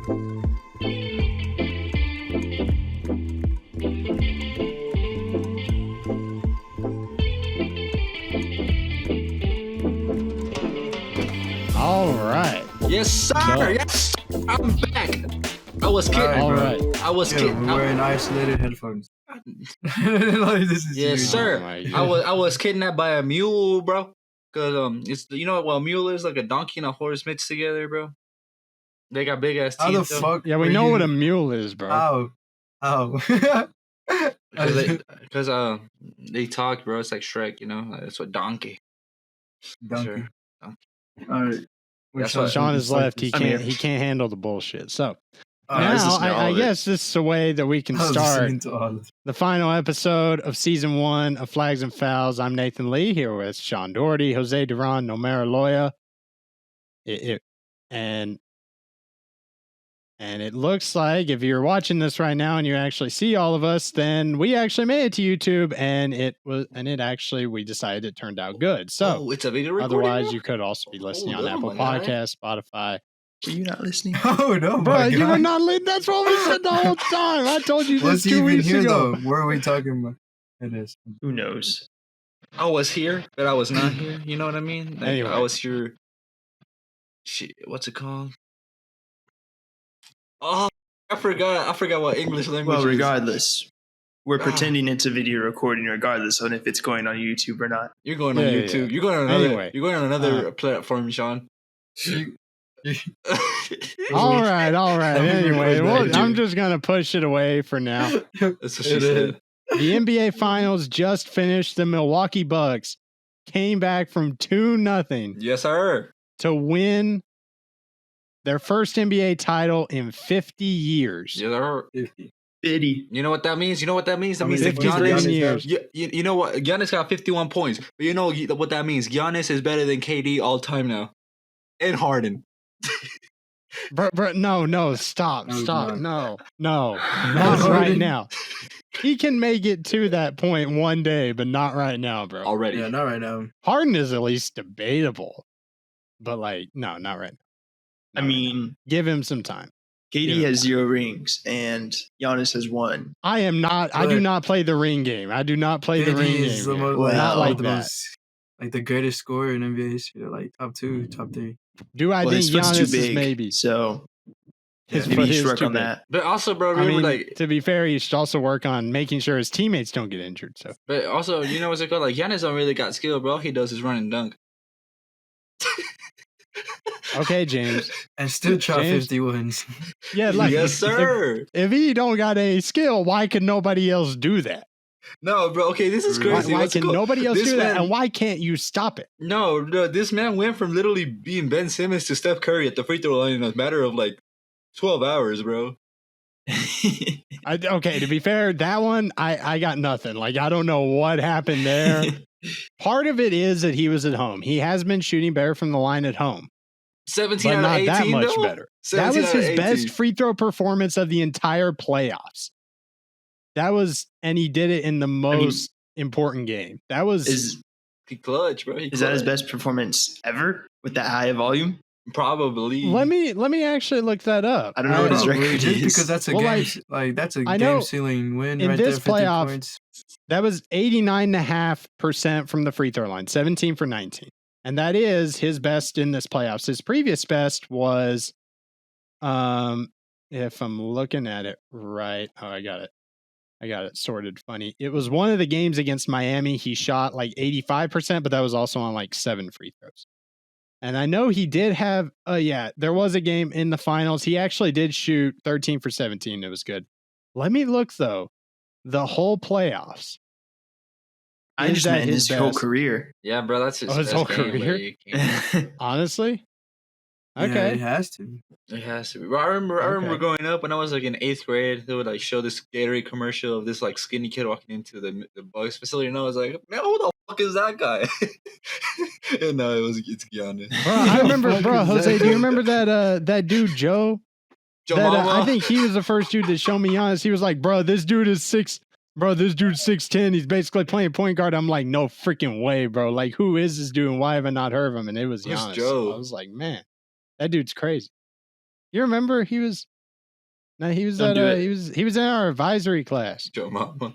All right. Yes, sir. Yes, I'm back. I was kidding. All right. I was kidding. We're wearing isolated headphones. Like, this is yes, sir. Oh I was kidnapped by a mule, bro. Cause it's what a mule is, like a donkey and a horse mixed together, bro. They got big ass teeth. How the though. fuck? Yeah, we know what a mule is, bro. How? Because they talk, bro. It's like Shrek, That's what donkey. Donkey. Sure. All right. That's what Sean is left. He can't handle the bullshit. So now I guess this is the way that we can start the final episode of season 1 of Flags and Fouls. I'm Nathan Lee here with Sean Doherty, Jose Duran, Nomera Loya. And it looks like if you're watching this right now and you actually see all of us, then we actually made it to YouTube, and we decided it turned out good. So it's a video recording. Otherwise, you could also be listening on Apple Podcasts, Spotify. Were you not listening? Oh no, bro! You were not listening. That's what we said the whole time. I told you this 2 weeks ago. Though? Where are we talking about? It is. Who knows? I was here, but I was not here. You know what I mean? Like, anyway, I was here. Shit, what's it called? Oh, I forgot what English language. Well, regardless, we're pretending it's a video recording, regardless on if it's going on YouTube or not. You're going on YouTube. Yeah. You're going on another platform, Sean. all right. Anyway, I'm just gonna push it away for now. That's what she said. The NBA Finals just finished. The Milwaukee Bucks came back from 2-0. Yes, sir. To win their first NBA title in 50 years. Yes, sir. 50. You know what that means? That means that Giannis years. You know what? Giannis got 51 points. But you know what that means? Giannis is better than KD all time now. And Harden. Bro, no, stop, no, not right now. He can make it to that point one day, but not right now, bro. Already. Yeah, not right now. Harden is at least debatable, but no, not right now. I mean, give him some time. KD has 0 rings, and Giannis has 1. I am not. I do not play the ring game. I do not play the ring game. Not like that. Like the greatest scorer in NBA history, like top 2, top 3. Do I think Giannis too big, is maybe? So maybe he should work on that. But also, bro, remember, to be fair, he should also work on making sure his teammates don't get injured. So, but also, you know what's it called? Like Giannis don't really got skill, bro. All he does is run and dunk. Okay, James. And still try 50 wins. Yeah, like yes, sir. If he don't got any skill, why can nobody else do that? No, bro. Okay, this is crazy. Why can nobody else do that? And why can't you stop it? No, this man went from literally being Ben Simmons to Steph Curry at the free throw line in a matter of like 12 hours, bro. Okay, to be fair, that one, I got nothing. Like, I don't know what happened there. Part of it is that he was at home. He has been shooting better from the line at home. 17 but out not of 18, that much though? better. That was his best free throw performance of the entire playoffs. And he did it in the most important game. That was he clutch, bro. Is that his best performance ever with that high volume? Probably. Let me actually look that up. I don't know what his record is. Because that's a game. That's a game ceiling win in right this there. 50 playoff, points. That was 89.5% from the free throw line, 17 for 19. And that is his best in this playoffs. His previous best was, if I'm looking at it right. Oh, I got it sorted funny. It was one of the games against Miami. He shot like 85%, but that was also on like 7 free throws. And I know he did have, there was a game in the finals. He actually did shoot 13 for 17. It was good. Let me look though. The whole playoffs. I just meant his whole career. Yeah, bro, that's his whole career. Honestly, okay, yeah, it has to. It has to be. Bro, I remember growing up when I was like in 8th grade. They would like show this Gatorade commercial of this like skinny kid walking into the Bucks facility, and I was like, man, who the fuck is that guy? And no, it's Giannis. Bro, I remember, Jose. Do you remember that dude Joe? I think he was the first dude to show me Giannis. He was like, bro, this dude's 6'10". He's basically playing point guard. I'm like, no freaking way, bro. Like, who is this dude and why have I not heard of him? And it was Giannis. So I was like, man, that dude's crazy. You remember he was No, he was Don't at do it. he was in our advisory class. Joe Mama.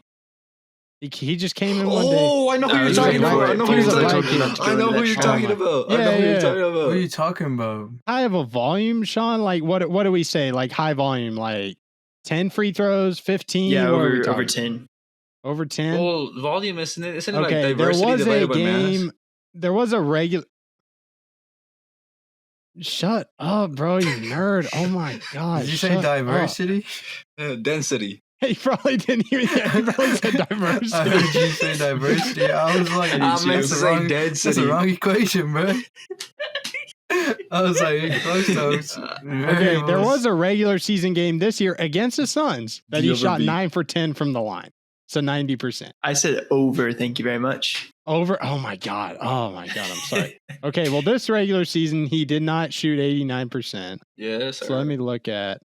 He just came in one day. Oh, I know who No, you're it's talking okay. about. I know who He you're was a talking black about. kid. I know who you're talking about. I know who you're talking What are about. you talking about? I have a volume, Sean. Like what do we say? Like high volume, like 10 free throws, 15. Yeah, What are we over talking? 10. Over 10. Well, volume isn't it? Isn't it Okay, like there diversity was a divided by game. mass? There was a regular. Shut up, bro, you nerd. Oh my god. Did you say shut up. diversity? Density. He probably didn't hear that. He probably said diversity. I heard you say diversity. I was like, I did I meant too. to that's say That's density. the wrong equation, bro. I was like, close those. Okay, there was a regular season game this year against the Suns that he shot 9 for 10 from the line. So 90%. I said over. Thank you very much. Over. Oh my God. I'm sorry. Okay, well, this regular season, he did not shoot 89%. Yes. So let me look at.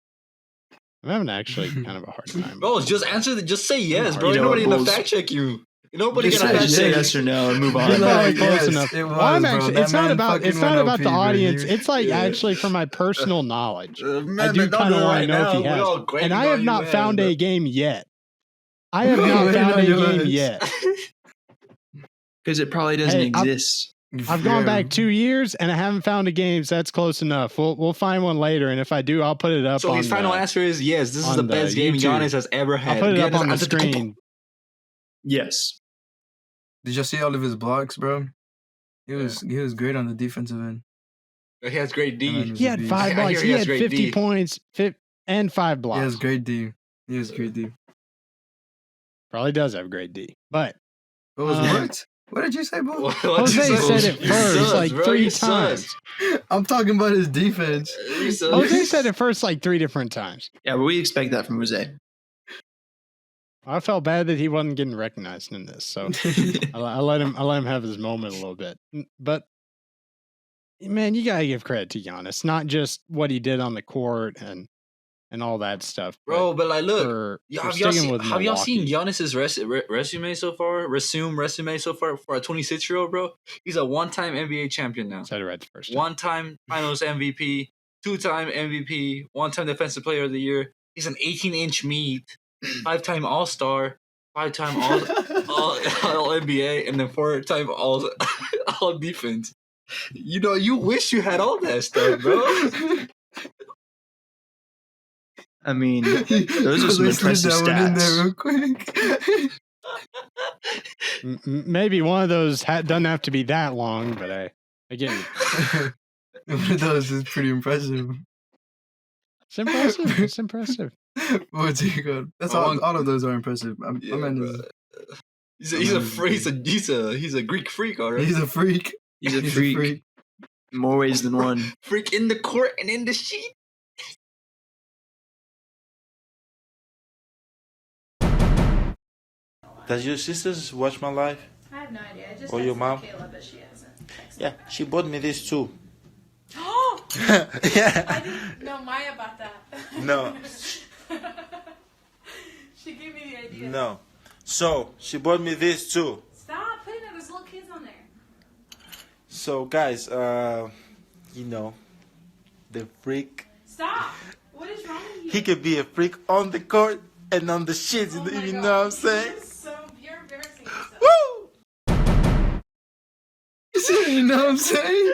I'm having actually kind of a hard time. Bro, just answer just say yes, bro. You know Nobody what, gonna Bulls? fact check you. Nobody Just gonna say fact Just say check yes or no and move You're on. Like, probably close yes, enough. it Well, I'm was, bro. actually, That it's not man about fucking went the OP, bro. audience. He- It's like Yeah. actually for my personal knowledge. Man, I do don't kind of do it want to right know now. if he We're has. all great And I about have you, not man, found bro. a game yet. I have We're not waiting found on a your game ass. yet. Because it probably doesn't Hey, exist. I've gone Yeah. back 2 years and I haven't found a game, so that's close enough. We'll find one later, and if I do, I'll put it up. So on his final answer is yes. This is on the the best game YouTube. Giannis has ever had. I'll put it up Giannis on the Antetokounmpo. screen. Yes. Did you see all of his blocks, bro? He was great on the defensive end. He has great That man D. was He a had beast. 5 I blocks. hear He he has had great 50 D. points and 5 He blocks. has great D. He has great D. Probably does have great D. But What was what? What did you say, bro? What Jose you said say? it You first sus, like bro. 3 You sus. times. I'm talking about his defense. You sus. Jose said it first like 3 different times. Yeah, but we expect that from Jose. I felt bad that he wasn't getting recognized in this, so I let him have his moment a little bit. But man, you gotta give credit to Giannis, not just what he did on the court and all that stuff, Bro, but like, look, for have y'all sticking with seen Milwaukee. Giannis's resume so far? Resume so far for a 26-year-old, bro. He's a one-time NBA champion now. Said it right the first time. One-time Finals MVP, 2-time MVP, one-time Defensive Player of the Year. He's an 18-inch meat, 5-time All-Star, 5-time All NBA, and then 4-time All Defense. You know, you wish you had all that stuff, bro. I mean, those are some Let's slip impressive that one in there stats. real quick. Maybe one of those doesn't have to be that long, but I get it. One of those is pretty impressive. It's impressive. It's impressive. What's he called? That's all of those are impressive. I mean, He's a freak. He's a Greek freak, all right. he's a freak. He's a freak. In more ways than one. Freak in the court and in the sheet. Does your sisters watch my live? I have no idea. I just Or your texted mom? Kayla, but she hasn't texted. Yeah, she bought me this too. Oh! Yeah. I didn't know Maya about that. No. She gave me the idea. No. So, she bought me this too. Stop putting it. There's little kids on there. So, guys, you know, the freak. Stop. What is wrong with you? He could be a freak on the court and on the shit, Oh my you God. know what I'm saying? You're embarrassing yourself. Woo! You know what I'm saying?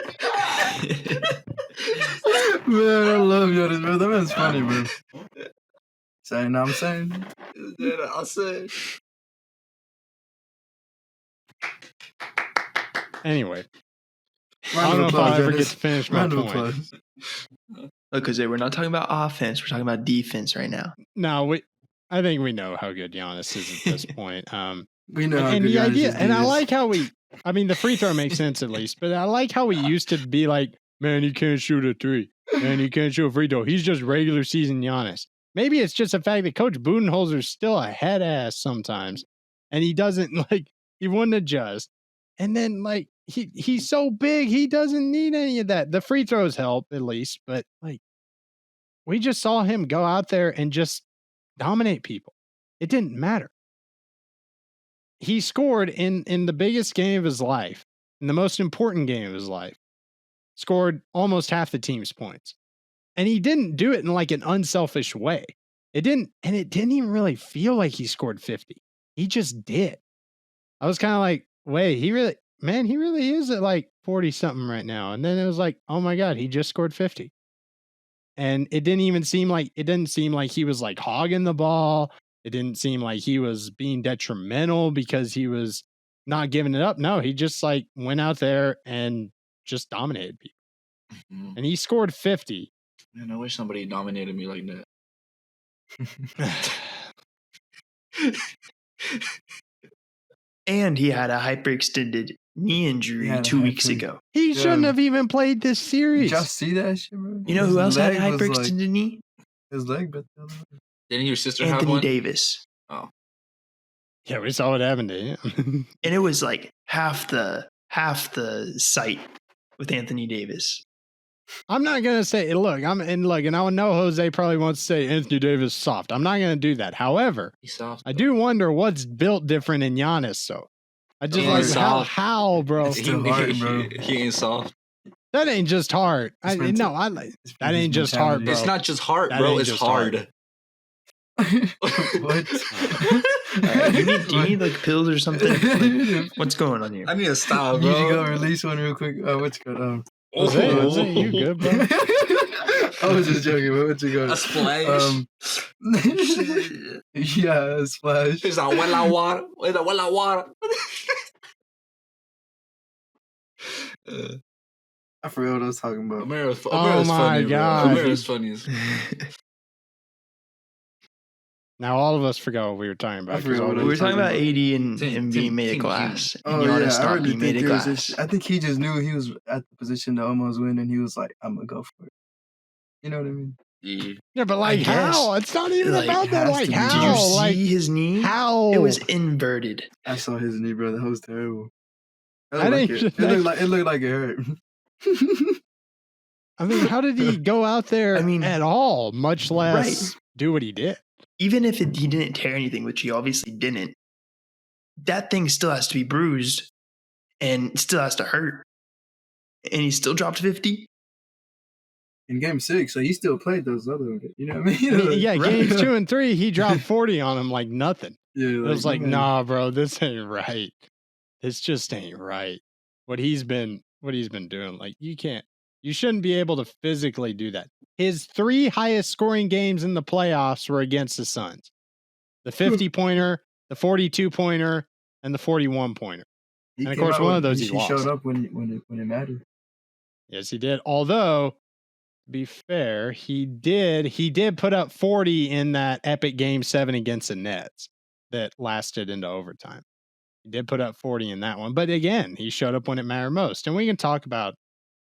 Man, I love Giannis, bro. That man's funny, bro. Saying, you know what I'm saying? I said. Anyway, I Round don't know of if I'll applause, ever Giannis. get to finish my Round of point. applause. Look, Jose, we're not talking about offense. We're talking about defense right now. No, I think we know how good Giannis is at this point. We know how And good the Giannis idea, is. and I like how the free throw makes sense at least, but I like how we used to be like, man, he can't shoot a 3. Man, he can't shoot a free throw. He's just regular season Giannis. Maybe it's just the fact that Coach Budenholzer's still a head ass sometimes, and he doesn't he wouldn't adjust. And then he's so big, he doesn't need any of that. The free throws help at least, but we just saw him go out there and just dominate people. It didn't matter. He scored in the biggest game of his life, in the most important game of his life, scored almost half the team's points. And he didn't do it in an unselfish way. it didn't even really feel like he scored 50. He just did. I was kind of like, wait, he really is at like 40 something right now. And then it was like, oh my God, he just scored 50. And it didn't seem like he was like hogging the ball. It didn't seem like he was being detrimental because he was not giving it up. No, he just like went out there and just dominated people. Mhm. And he scored 50. Man, I wish somebody dominated me like that. And he had a hyperextended knee injury He had a 2 weeks hyper- ago. He shouldn't Yeah. have even played this Did series. y'all see that shit, bro? You know His who else had a leg was, hyperextended knee? His leg, but the other way. Didn't your sister have Anthony one? Davis. Yeah, we saw what happened to him. And it was like half the site with Anthony Davis. I'm not gonna say look, and I know Jose probably wants to say Anthony Davis soft. I'm not gonna do that. However, He's soft. I do wonder what's built different in Giannis. So I just He like ain't soft. how, bro. It's still hard, bro. He ain't soft. That ain't just hard. It's That his ain't just hard, mentality. bro. It's not just hard, That bro. ain't It's just hard. What? Do you need like pills or something? Like, what's going on here? I need to stop, You should go bro. release one real quick. What's it called? Jose, you good, bro? I was just joking, but what's it called? A splash. Yeah, a splash. It's a well of water. It's a well of water. I forgot what I was talking about. Amira's Oh my funny, God. bro. Amira's funny. Now all of us forgot what we were talking about. I forgot what we I were was talking about AD and Tim- him being Tim- made of Tim glass. And Oh Giannis yeah, I not really being made think of it was. glass. I think he just knew he was at the position to almost win, and he was like, "I'm gonna go for it." You know what I mean? Yeah, but like I guess. how? It's not even Like, about that. has Like to be. how? Did you see Like his knee? how? It was inverted. I saw his knee, bro. That was terrible. It I looked like didn't- it looked like it hurt. I mean, how did he go out there at all? Much less do what he did. Even if he didn't tear anything, which he obviously didn't, that thing still has to be bruised and still has to hurt. And he still dropped 50. In game 6, so he still played those other. You know what I mean? I mean, yeah, Right. games 2 and 3, he dropped 40 on him like nothing. Yeah, It was like, man. nah, bro, this ain't right. This just ain't right. What he's been doing, like you shouldn't be able to physically do that. His 3 highest scoring games in the playoffs were against the Suns. The 50-pointer, the 42-pointer, and the 41-pointer. He and of came course, out one when- of those he he lost. showed up when it mattered. Yes, he did. Although, to be fair, he did put up 40 in that epic game 7 against the Nets that lasted into overtime. He did put up 40 in that one. But again, he showed up when it mattered most. And we can talk about,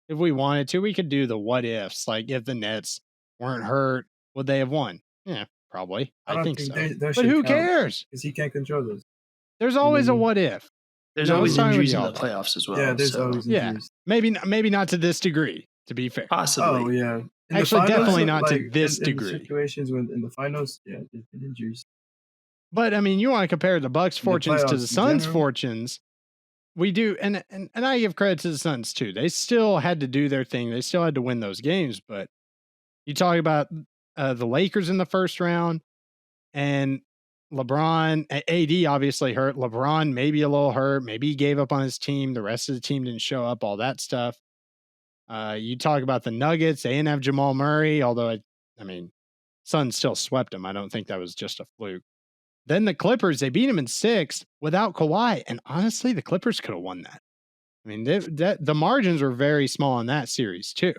if we wanted to, we could do the what ifs. Like if the Nets weren't hurt, would they have won? Yeah, probably. I don't think so. that But should who count, cares? Because he can't control those. There's always a Mhm. what if. There's No, I was always talking with injuries in y'all. the playoffs as well. Yeah, there's so always Yeah. injuries. Maybe not to this degree, to be fair. possibly. Oh yeah. In the Actually, definitely finals, not to like, this in degree. The situations when in the finals, yeah, there's been injuries. But I mean, you want to compare the Bucks' fortunes to playoffs the in Suns' general. fortunes. We do, and I give credit to the Suns too. They still had to do their thing. They still had to win those games. But you talk about the Lakers in the first round, and LeBron, AD obviously hurt. LeBron maybe a little hurt. Maybe he gave up on his team. The rest of the team didn't show up. All that stuff. You talk about the Nuggets. They didn't have Jamal Murray, although I mean, Suns still swept them. I don't think that was just a fluke. Then the Clippers, they beat him in 6 without Kawhi. And honestly, the Clippers could have won that. I mean, the margins were very small in that series, too.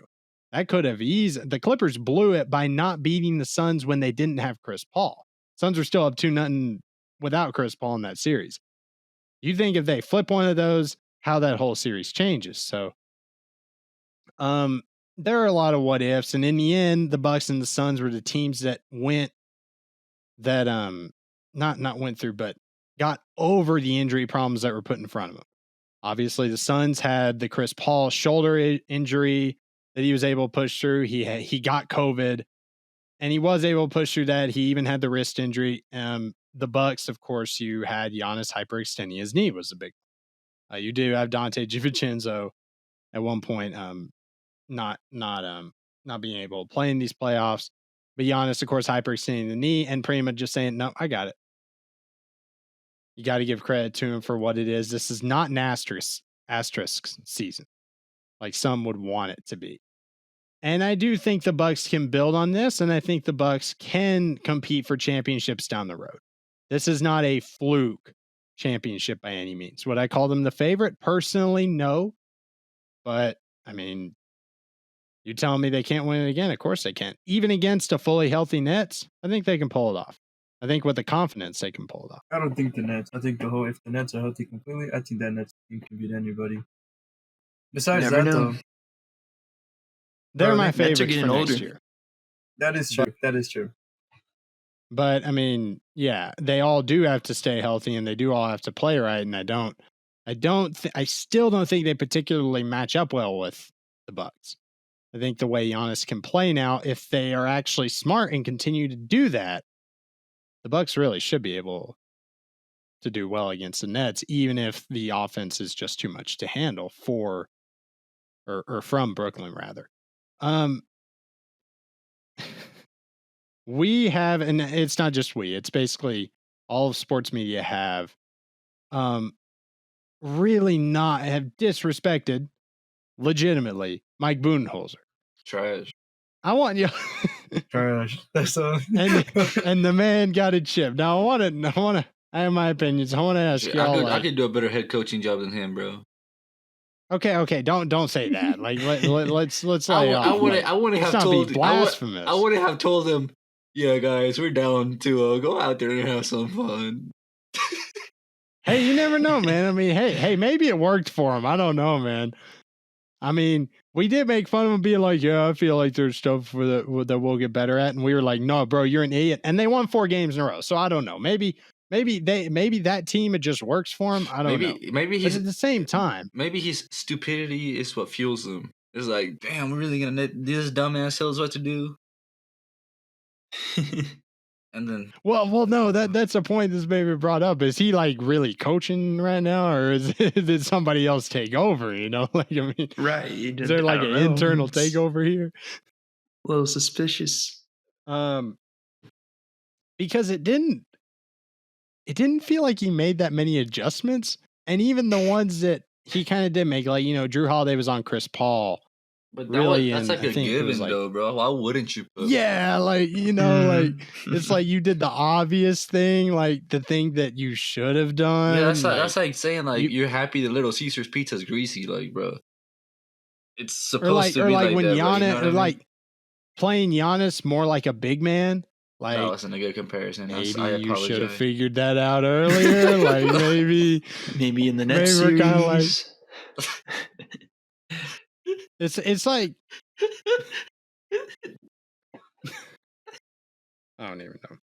That could have eased. The Clippers blew it by not beating the Suns when they didn't have Chris Paul. Suns were still up 2-0 without Chris Paul in that series. You think if they flip one of those, how that whole series changes. So, there are a lot of what ifs. And in the end, the Bucks and the Suns were the teams that not went through, but got over the injury problems that were put in front of them. Obviously, the Suns had the Chris Paul shoulder injury that he was able to push through. He got COVID, and he was able to push through that. He even had the wrist injury. The Bucks, of course, you had Giannis hyperextending his knee was the big. You do have Dante DiVincenzo at one point, not being able to play in these playoffs. But Giannis, of course, hyperextending the knee and pretty much just saying, no, I got it. You got to give credit to him for what it is. This is not an asterisk season like some would want it to be. And I do think the Bucks can build on this, and I think the Bucks can compete for championships down the road. This is not a fluke championship by any means. Would I call them the favorite? Personally, no. But, I mean, you telling me they can't win it again? Of course they can. Even against a fully healthy Nets, I think they can pull it off. I think with the confidence they can pull it off. I don't think the Nets. I think if the Nets are healthy completely, I think that Nets team can beat anybody. Besides Never that, know. though, They're my Nets are favorites getting for older. next year. that is true. That is true. But I mean, yeah, they all do have to stay healthy and they do all have to play right. And I still don't think they particularly match up well with the Bucks. I think the way Giannis can play now, if they are actually smart and continue to do that, the Bucks really should be able to do well against the Nets, even if the offense is just too much to handle for, or from Brooklyn rather. We have, and it's not just we, it's basically all of sports media have really not have disrespected legitimately Mike Budenholzer. Trash. I want you Trash. That's all. and the man got a chip. Now I have my opinions. I want to ask y'all. I could do a better head coaching job than him, bro. Okay. Don't say that. Like let's lay off. I wouldn't have told blasphemous. I wouldn't have told him, yeah, guys, we're down to go out there and have some fun. Hey, you never know, man. I mean, hey, maybe it worked for him. I don't know, man. I mean, we did make fun of him being like, yeah, I feel like there's stuff that we'll get better at. And we were like, no, bro, you're an idiot. And they won 4 games in a row. So I don't know. Maybe that team, it just works for him. I don't know. Maybe he's at the same time. Maybe his stupidity is what fuels him. It's like, damn, we're really going to let this dumbass tell us what to do. And then, well, no, that's a point that's maybe brought up. Is he like really coaching right now, or did somebody else take over? You know, like I mean, Right? Is there like an internal takeover here? A little suspicious. Because it didn't feel like he made that many adjustments, and even the ones that he kind of did make, like Drew Holiday was on Chris Paul. but Really, that's and like I a think it given, was like- though, bro. Why wouldn't you put? Yeah, like like it's like you did the obvious thing, like the thing that you should have done. Yeah, that's like, like saying like you're happy the Little Caesar's pizza's greasy, like, bro. It's supposed to or be like like when that, bro, Giannis, you know what I or mean? like playing Giannis more like a big man. Like That wasn't a good comparison. I maybe you apologize. should have figured that out earlier. Like maybe Maybe in the next Maybe we're series. kinda like- it's like I don't even know.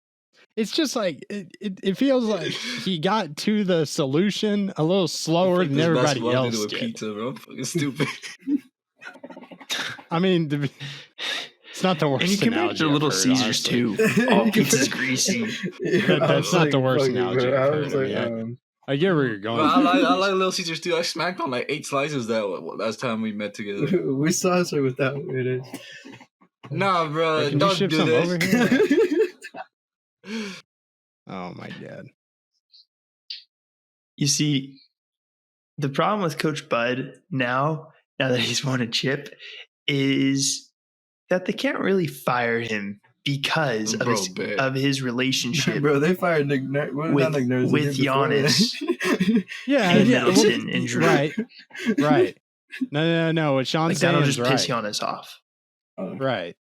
It's just like it feels like he got to the solution a little slower than everybody else with did. pizza, bro. I'm fucking stupid. I mean, it's not the worst. And you compare it to analogy I've Little heard, Caesars honestly. too. All pizza's greasy. That's not the worst analogy Bro. I've I heard. was I like, mean, I get where you're going. Bro, I like Little Caesars too. I smacked on like 8 slices that last time we met together. we saw her with that weird. Nah, bro, Hey, can you don't ship do some this. over here? Oh my god. You see, the problem with Coach Bud now that he's won a chip, is that they can't really fire him because of his relationship Bro, they fired Nick Nurse with Giannis Yeah, and yeah. Middleton and Drew. Right. No. What Sean's Like saying that'll is just piss right. Giannis off. Right.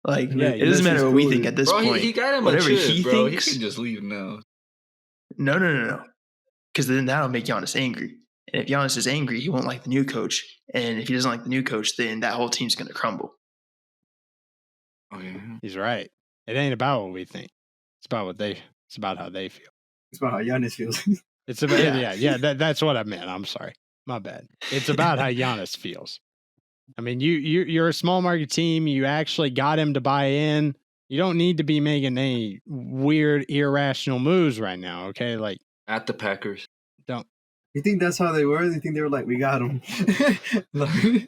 Like Yeah, it doesn't matter what we think at this Bro, point. he got him Whatever a chip, he bro. thinks. He can just leave now. No. Because then that'll make Giannis angry. And if Giannis is angry, he won't like the new coach. And if he doesn't like the new coach, then that whole team's going to crumble. Okay. He's right. It ain't about what we think. It's about it's about how they feel. It's about how Giannis feels. It's about yeah. That's what I meant. I'm sorry. My bad. It's about how Giannis feels. I mean, you're a small market team. You actually got him to buy in. You don't need to be making any weird, irrational moves right now. Okay, like At the Packers. don't. You think that's how they were? You think they were like, we got him? No, they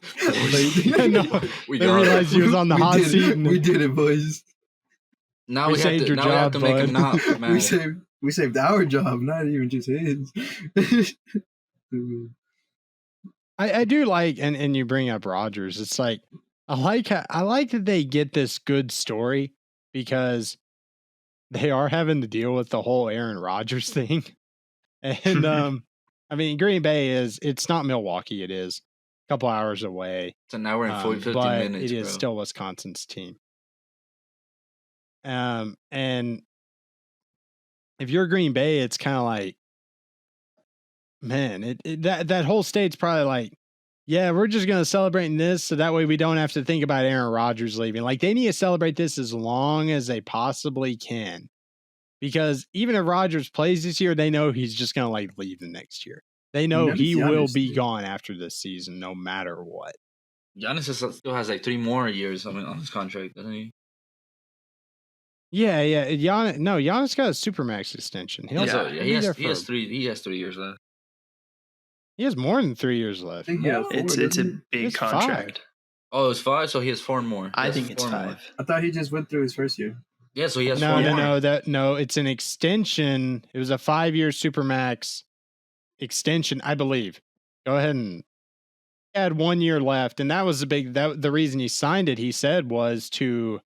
realized he was on the hot seat. We did it, boys. Now we have to make him not mad. We saved our job, not even just his. I do like, and you bring up Rodgers. It's like I like that they get this good story because they are having to deal with the whole Aaron Rodgers thing, and I mean, Green Bay it's not Milwaukee. It is a couple hours away. It's an hour and 50 but minutes. It is still Wisconsin's team. And if you're Green Bay, it's kind of like, man, that whole state's probably like, yeah, we're just going to celebrate this so that way we don't have to think about Aaron Rodgers leaving. Like, they need to celebrate this as long as they possibly can. Because even if Rodgers plays this year, they know he's just going to like leave the next year. They know he will be gone after this season, no matter what. Giannis still has like 3 more years on his contract, doesn't he? Yeah. Giannis got a supermax extension. He has 3 years left. He has more than 3 years left. It's a big contract. 5. Oh, it's 5, so he has 4 more. I think it's 5. I thought he just went through his first year. Yeah, so he has 4 more. No, it's an extension. It was a 5-year supermax extension, I believe. Go ahead and he had 1 year left, and that was the reason he signed it. He said was to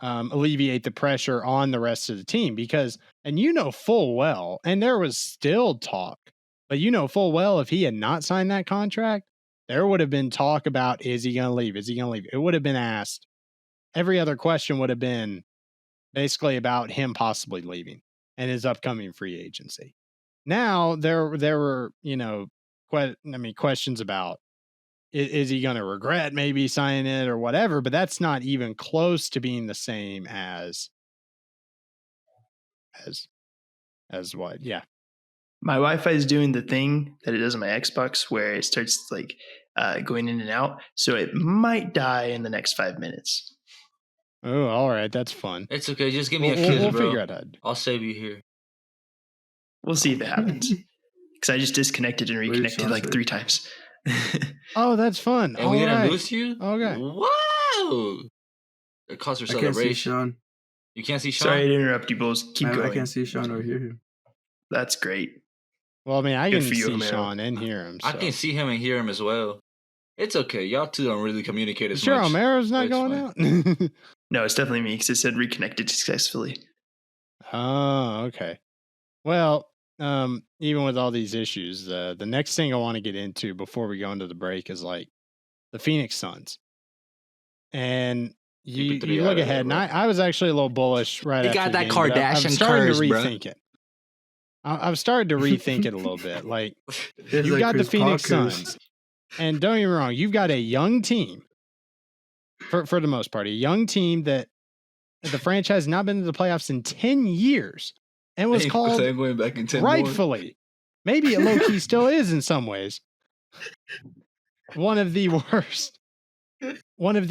alleviate the pressure on the rest of the team because, and full well, and there was still talk, but full well if he had not signed that contract, there would have been talk about is he going to leave? Is he going to leave? It would have been asked. Every other question would have been basically about him possibly leaving and his upcoming free agency. Now there were, questions about is he going to regret maybe signing it or whatever, but that's not even close to being the same as what? Yeah. My Wi-Fi is doing the thing that it does on my Xbox where it starts like going in and out. So it might die in the next 5 minutes. Oh, all right. That's fun. It's okay. Just give me a kiss, we'll bro. Figure it out. I'll save you here. We'll see if it happens. Because I just disconnected and reconnected like 3 times. Oh, that's fun. And we're going to lose you? Okay. Wow. It calls for celebration. I can't see Sean. You can't see Sean? Sorry to interrupt you, Bulls. Keep going. I can't see Sean or hear him. That's great. Well, I mean, I can see Homero. Sean and hear him. So. I can see him and hear him as well. It's okay. Y'all two don't really communicate as much. Sure, Homero's not going out? No, it's definitely me because it said reconnected successfully. Oh, okay. Well, even with all these issues, the next thing I want to get into before we go into the break is like the Phoenix Suns. And you look ahead, and I was actually a little bullish right after got that the game, Kardashian I'm starting curse, to rethink it. I've started to rethink it a little bit. Like, you've got the Phoenix Suns. And don't get me wrong, you've got a young team, for the most part, a young team that the franchise has not been to the playoffs in 10 years and was called going back in 10 rightfully. More. Maybe it low-key still is in some ways. One of the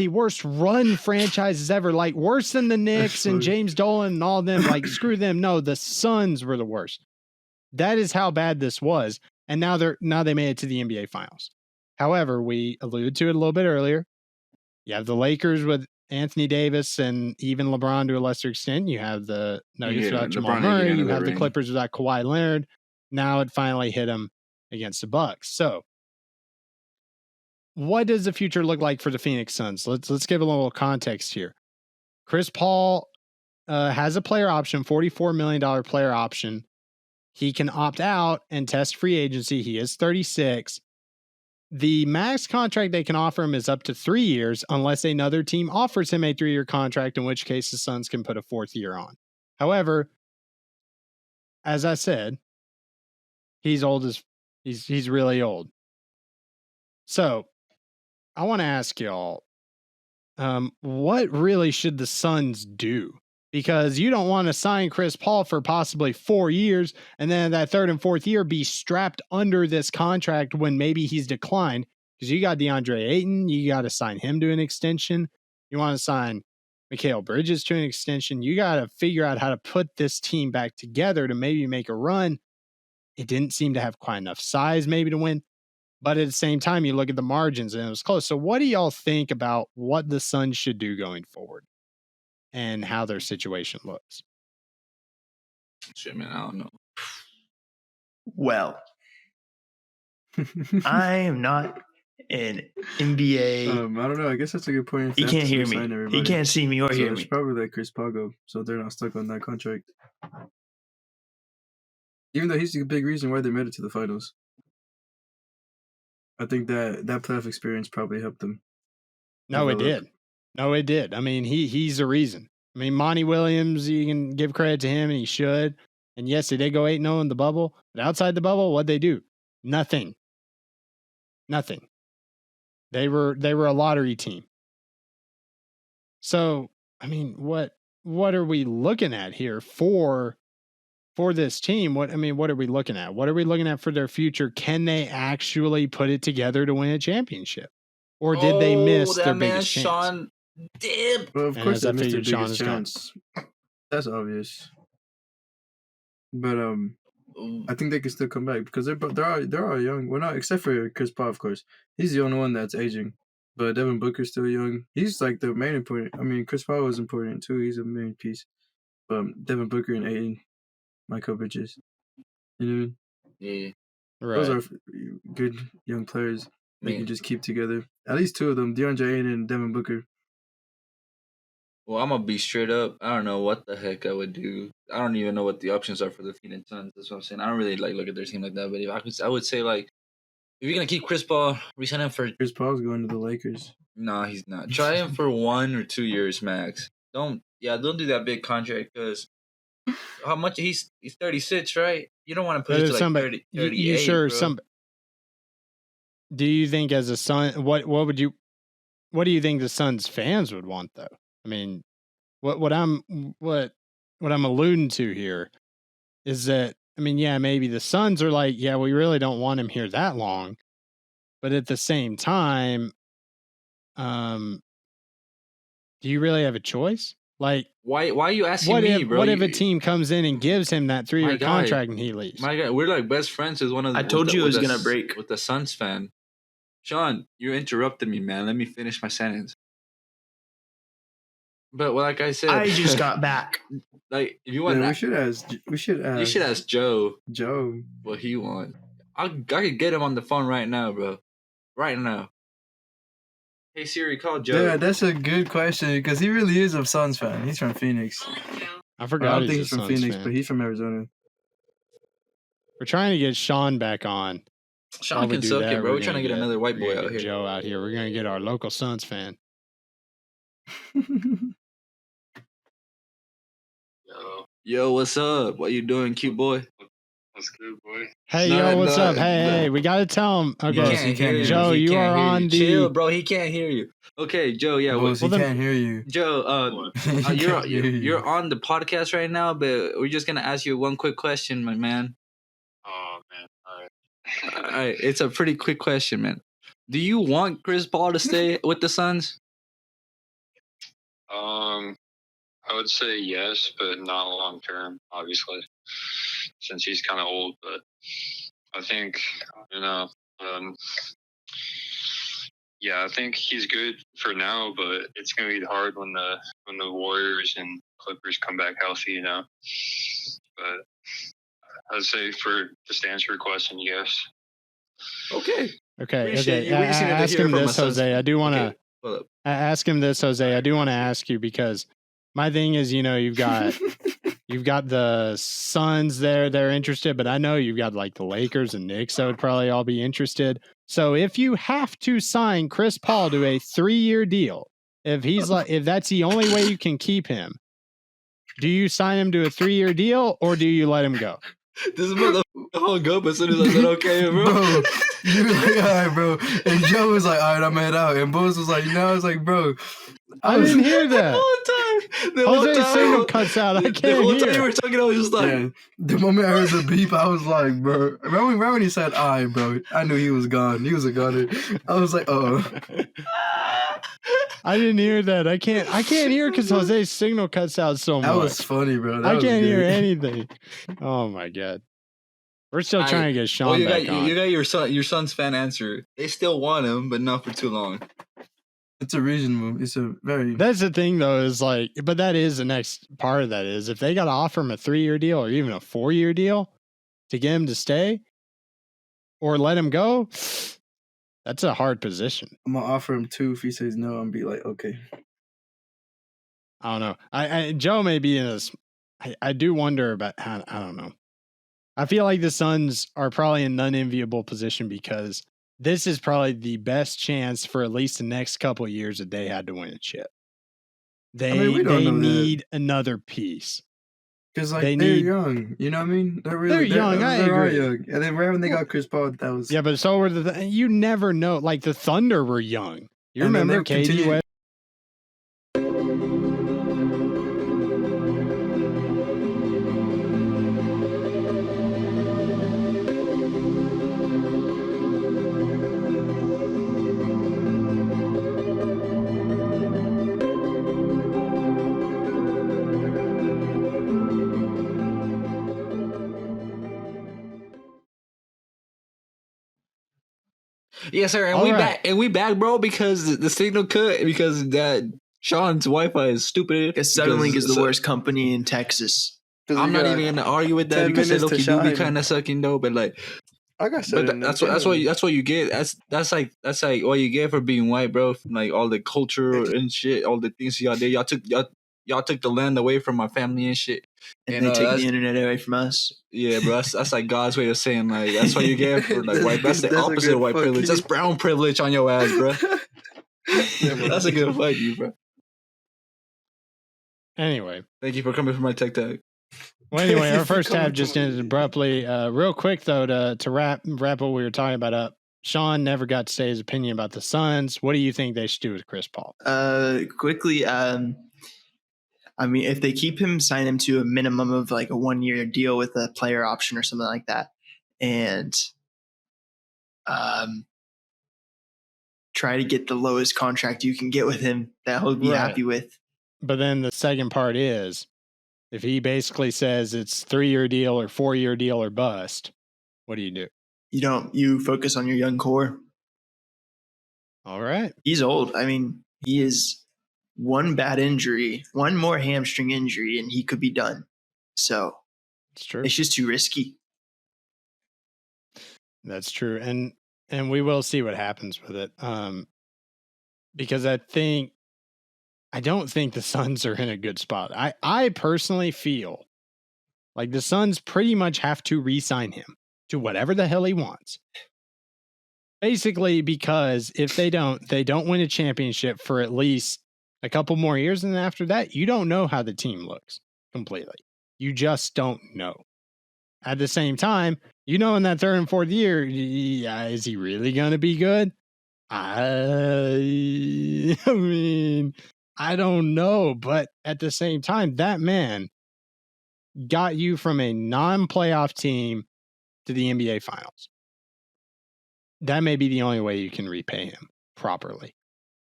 worst run franchises ever, like worse than the Knicks and James Dolan and all of them. Like, screw them. No, the Suns were the worst. That is how bad this was. And now they made it to the NBA Finals. However, we alluded to it a little bit earlier. You have the Lakers with Anthony Davis and even LeBron to a lesser extent. You have the Nuggets without Jamal Murray. You have the Clippers without Kawhi Leonard. Now it finally hit them against the Bucks. So, what does the future look like for the Phoenix Suns? Let's give a little context here. Chris Paul has a player option, $44 million player option. He can opt out and test free agency. He is 36. The max contract they can offer him is up to 3 years unless another team offers him a 3-year contract, in which case the Suns can put a 4th year on. However, as I said, he's really old. So I want to ask y'all, what really should the Suns do? Because you don't want to sign Chris Paul for possibly 4 years and then that 3rd and 4th year be strapped under this contract when maybe he's declined. Because you got DeAndre Ayton, you got to sign him to an extension. You want to sign Mikal Bridges to an extension. You got to figure out how to put this team back together to maybe make a run. He didn't seem to have quite enough size maybe to win. But at the same time, you look at the margins and it was close. So what do y'all think about what the Suns should do going forward and how their situation looks? Shit, man, I don't know. Well, I am not an NBA. I don't know. I guess that's a good point. He can't hear me. He can't see me or so hear it's me. probably like Chris Paul go, so they're not stuck on that contract. Even though he's the big reason why they made it to the finals. I think that playoff experience probably helped them. No, it did. No, it did. I mean, he's the reason. I mean, Monty Williams, you can give credit to him, and he should. And yes, they did go 8-0 in the bubble. But outside the bubble, what'd they do? Nothing. They were a lottery team. So, I mean, what are we looking at here for this team? What are we looking at? What are we looking at for their future? Can they actually put it together to win a championship? Or did they miss their biggest chance? Sean did. Well, of course they missed their Sean biggest chance. That's obvious. But I think they can still come back because they're all young. Well, not except for Chris Paul, of course. He's the only one that's aging. But Devin Booker's still young. He's like the main important. I mean, Chris Paul was important too. He's a main piece. But Devin Booker and Aiden, Michael Bridges, you know what I mean? Yeah. Right. Those are good young players. They can just keep together. At least two of them, DeAndre Ayton and Devin Booker. Well, I'm gonna be straight up. I don't know what the heck I would do. I don't even know what the options are for the Phoenix Suns. That's what I'm saying. I don't really look at their team like that. But if I would say if you're gonna keep Chris Paul, resign him for. Chris Paul's going to the Lakers. No, he's not. Try him for 1 or 2 years max. Don't do that big contract because how much he's 36, right? You don't want to put it to 30, 38. You sure bro. Do you think as a Sun, what do you think the Suns fans would want though? I mean, what I'm alluding to here is that, I mean, yeah, maybe the Suns are like, yeah, we really don't want him here that long. But at the same time, do you really have a choice? Like, why are you asking me, bro? What if a team comes in and gives him that 3-year contract and he leaves? My guy, we're like best friends with one of the. I told you it was going to break. With the Suns fan. Sean, you interrupted me, man. Let me finish my sentence. But like I said, I just got back. Like, if you want, we should ask. You should ask Joe. Joe, what he wants. I could get him on the phone right now, bro. Right now. Hey Siri, call Joe. Yeah, that's a good question because he really is a Suns fan. He's from Phoenix. I forgot. I don't think he's from Phoenix, but he's from Arizona. We're trying to get Sean back on. Sean can suck it, bro. We're trying to get another white boy out here. Joe out here. We're gonna get our local Suns fan. Yo, what's up? What you doing, cute boy? What's good, boy? Hey, what's up? Hey, we gotta tell him. Okay, Joe, you are on the. Chill, bro. He can't hear you. Okay, Joe. Yeah, he can't hear you. Joe, you're on the podcast right now, but we're just gonna ask you one quick question, my man. Oh man, all right. All right, it's a pretty quick question, man. Do you want Chris Paul to stay with the Suns? I would say yes, but not long term, obviously, since he's kind of old. But I think, I think he's good for now. But it's gonna be hard when the Warriors and Clippers come back healthy, But I'd say to answer your question, yes. Okay. Ask him this, Jose. I do want to ask him this, Jose. I do want to ask you because my thing is, you've got the Suns there. They're interested, but I know you've got like the Lakers and Knicks that would probably all be interested. So if you have to sign Chris Paul to a 3-year deal, if that's the only way you can keep him, do you sign him to a 3-year deal or do you let him go? This motherfucker hung up as soon as I said okay, bro. You were like, all right, bro. And Joe was like, all right, I'm head out. And Bose was like, I was like, bro. I didn't hear that. The whole time. Jose's signal cuts out. I can't hear. The whole time you were talking, I was just like. Yeah. The moment I heard the beep, I was like, bro. Right when he said, all right, bro, I knew he was gone. He was a goner. I was like, I didn't hear that. I can't hear because Jose's signal cuts out so much. That was funny, bro. I can't hear anything. Oh my God. We're still trying to get Sean back on. You got your son's fan answer. They still want him, but not for too long. It's a reasonable. It's a very. That's the thing, though, is like, but that is the next part of that is if they got to offer him a 3-year deal or even a 4-year deal to get him to stay or let him go, that's a hard position. I'm gonna offer him 2. If he says no, I'm be like, okay. I don't know. I Joe may be in this. I do wonder about. I don't know. I feel like the Suns are probably in an unenviable position because this is probably the best chance for at least the next couple of years that they had to win a chip. They need another piece. Because they're young, you know what I mean? They're young. I agree. Young. And then right when they got Chris Paul, that was but so were you never know. Like the Thunder were young. You remember KD West? Yes, sir. And we back, bro, because the signal cut because that Sean's Wi-Fi is stupid. Because Suddenlink is the worst company in Texas. I'm not even gonna argue with that because they low-key do be kind of sucking though. But like, I got that's what you get. That's like what you get for being white, bro. Like all the culture and shit, all the things y'all did. Y'all took the land away from my family and shit. And they take the internet away from us. Yeah, bro. That's like God's way of saying like that's what you get for like white. That's the opposite of white privilege. That's brown privilege on your ass, bro. That's a good fight, you, bro. Anyway, thank you for coming for my tech tag. Well, anyway, our first half just ended abruptly. Real quick though, to wrap what we were talking about up. Sean never got to say his opinion about the Suns. What do you think they should do with Chris Paul? Quickly, I mean, if they keep him, sign him to a minimum of like a 1-year deal with a player option or something like that, and try to get the lowest contract you can get with him that he'll be happy with. But then the second part is, if he basically says it's 3-year deal or 4-year deal or bust, what do? You focus on your young core. All right. He's old. I mean, he is one bad injury, one more hamstring injury, and he could be done. So it's true. It's just too risky. That's true. And we will see what happens with it. Because I don't think the Suns are in a good spot. I personally feel like the Suns pretty much have to re-sign him to whatever the hell he wants. Basically, because if they don't win a championship for at least a couple more years, and then after that, you don't know how the team looks completely. You just don't know. At the same time, in that 3rd and 4th year, is he really going to be good? I mean, I don't know, but at the same time, that man got you from a non-playoff team to the NBA Finals. That may be the only way you can repay him properly.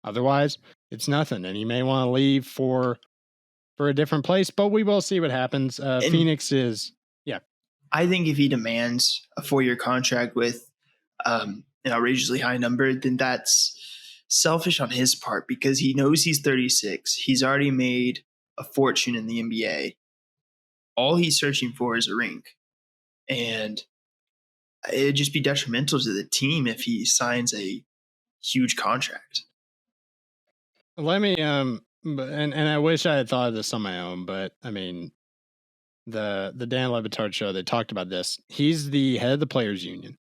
Otherwise, it's nothing, and he may want to leave for a different place, but we will see what happens. Phoenix is, I think if he demands a 4-year contract with an outrageously high number, then that's selfish on his part because he knows he's 36. He's already made a fortune in the NBA. All he's searching for is a ring, and it'd just be detrimental to the team if he signs a huge contract. Let me and I wish I had thought of this on my own, but I mean, the Dan Le Batard show, they talked about this. He's the head of the players union,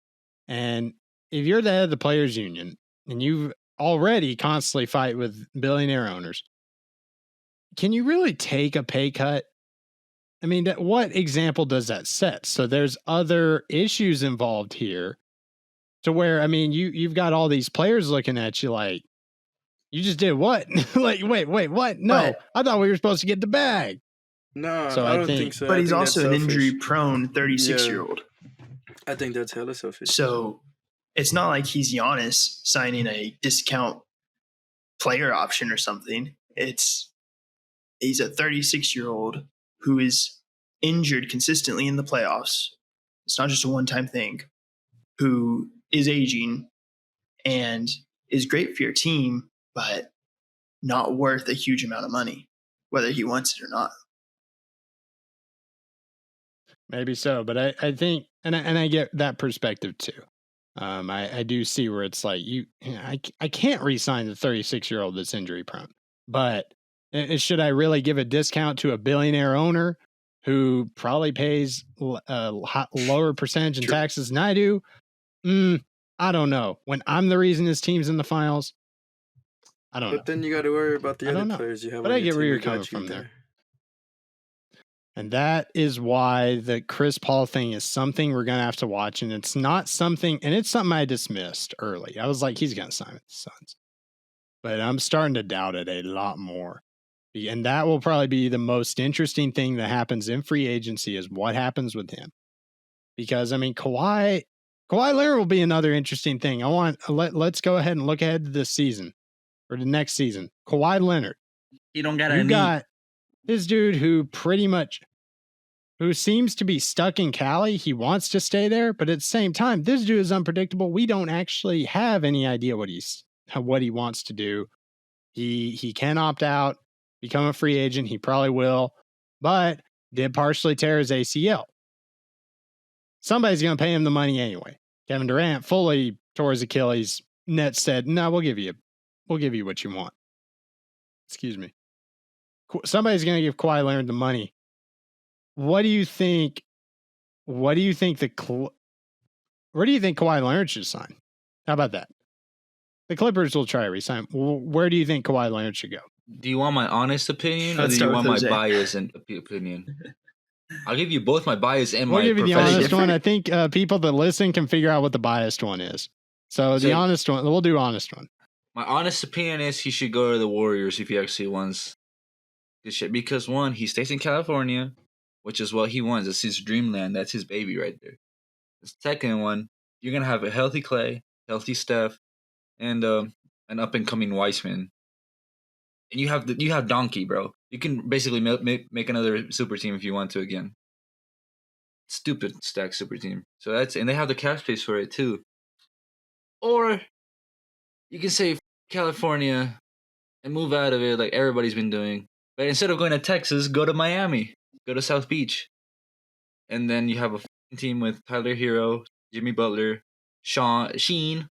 and if you're the head of the players union and you already constantly fight with billionaire owners, can you really take a pay cut? I mean, what example does that set? So there's other issues involved here, to where I mean, you've got all these players looking at you like, you just did what? Like, wait, what? No, I thought we were supposed to get the bag. No, so I don't think so. But he's also an injury-prone 36-year-old. I think that's hella selfish. So it's not like he's Giannis signing a discount player option or something. He's a 36-year-old who is injured consistently in the playoffs. it's not just a one-time thing, who is aging and is great for your team, but not worth a huge amount of money, whether he wants it or not. Maybe so, but I think, and I get that perspective too. I do see where it's like I can't re-sign the 36-year-old that's injury prone, but should I really give a discount to a billionaire owner who probably pays a lower percentage in taxes than I do? I don't know. When I'm the reason his team's in the finals, I don't know. But then you got to worry about the other players you have. But I get where you're coming from there. And that is why the Chris Paul thing is something we're going to have to watch. And it's not something, and it's something I dismissed early. I was like, he's going to sign with the Suns. But I'm starting to doubt it a lot more. And that will probably be the most interesting thing that happens in free agency is what happens with him. Because, I mean, Kawhi Leonard will be another interesting thing. Let's go ahead and look ahead to this season or the next season. Kawhi Leonard. You don't got You got this dude who seems to be stuck in Cali. He wants to stay there, but at the same time, this dude is unpredictable. We don't actually have any idea what he wants to do. He can opt out, become a free agent. He probably will, but did partially tear his ACL. Somebody's going to pay him the money anyway. Kevin Durant fully tore his Achilles. Nets said, "No, we'll give you what you want." Excuse me. Somebody's going to give Kawhi Leonard the money. What do you think? Where do you think Kawhi Leonard should sign? How about that? The Clippers will try to resign. Where do you think Kawhi Leonard should go? Do you want my honest opinion or do you want my bias and opinion? I'll give you both my bias and my professional. We'll give you the honest one. I think people that listen can figure out what the biased one is. So the honest one, we'll do honest one. My honest opinion is he should go to the Warriors if he actually wants this shit. Because one, he stays in California, which is what he wants. It's his dreamland. That's his baby right there. The second one, you're gonna have a healthy Clay, healthy Steph, and an up and coming Weissman. And you have Donkey, bro. You can basically make another super team if you want to again. Stupid stack super team. So and they have the cap space for it too. Or you can say California and move out of it like everybody's been doing. But instead of going to Texas, go to Miami. Go to South Beach. And then you have a team with Tyler Hero, Jimmy Butler, Sheen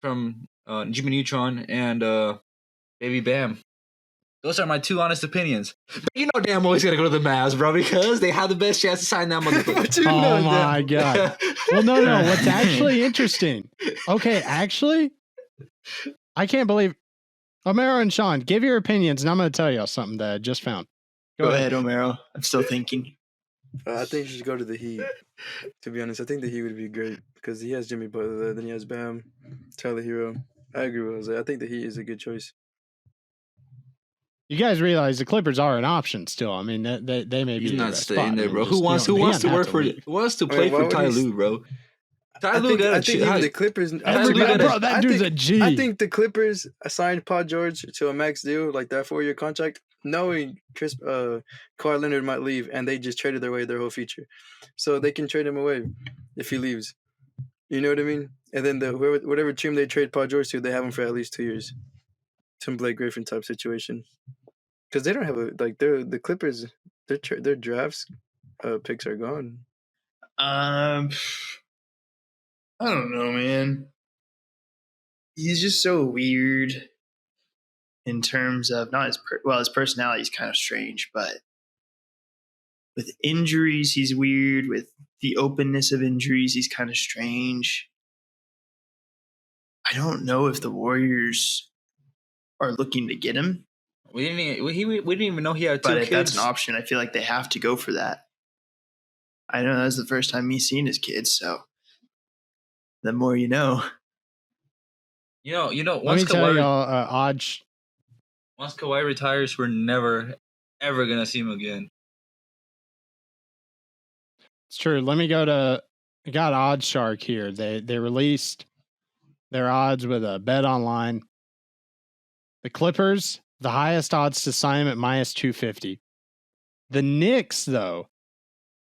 from Jimmy Neutron, and Baby Bam. Those are my two honest opinions. But you know damn well he's going to go to the Mavs, bro, because they have the best chance to sign that motherfucker. Oh, my God. Well, no. What's actually interesting. Okay, actually, I can't believe. Omero and Sean, give your opinions, and I'm going to tell you something that I just found. Go ahead, Omero. I'm still thinking. I think you should go to the Heat. To be honest, I think the Heat would be great because he has Jimmy Butler, then he has Bam, Tyler Hero. I agree with Jose. I think the Heat is a good choice. You guys realize the Clippers are an option still. I mean, they may be. He's not staying there, bro. Who wants to play for Ty Lue, bro? I think even the Clippers. That dude's a G. I think the Clippers signed Paul George to a max deal, like that 4-year contract, knowing Kawhi Leonard might leave, and they just traded away their whole future, so they can trade him away if he leaves. You know what I mean? And then whatever team they trade Paul George to, they have him for at least 2 years. Some Blake Griffin type situation, because they don't have the Clippers. Their drafts picks are gone. I don't know, man. He's just so weird in terms of not his personality is kind of strange, but with injuries, he's weird. With the openness of injuries, he's kind of strange. I don't know if the Warriors are looking to get him. We didn't even know he had 2 kids. But if that's an option, I feel like they have to go for that. I know that's the first time he's seen his kids, so the more you know. You know. Let me tell y'all, once Kawhi retires, we're never, ever gonna see him again. It's true. Let me go to. I got Odds Shark here. They released their odds with a bet online. The Clippers, the highest odds to sign him at -250. The Knicks, though,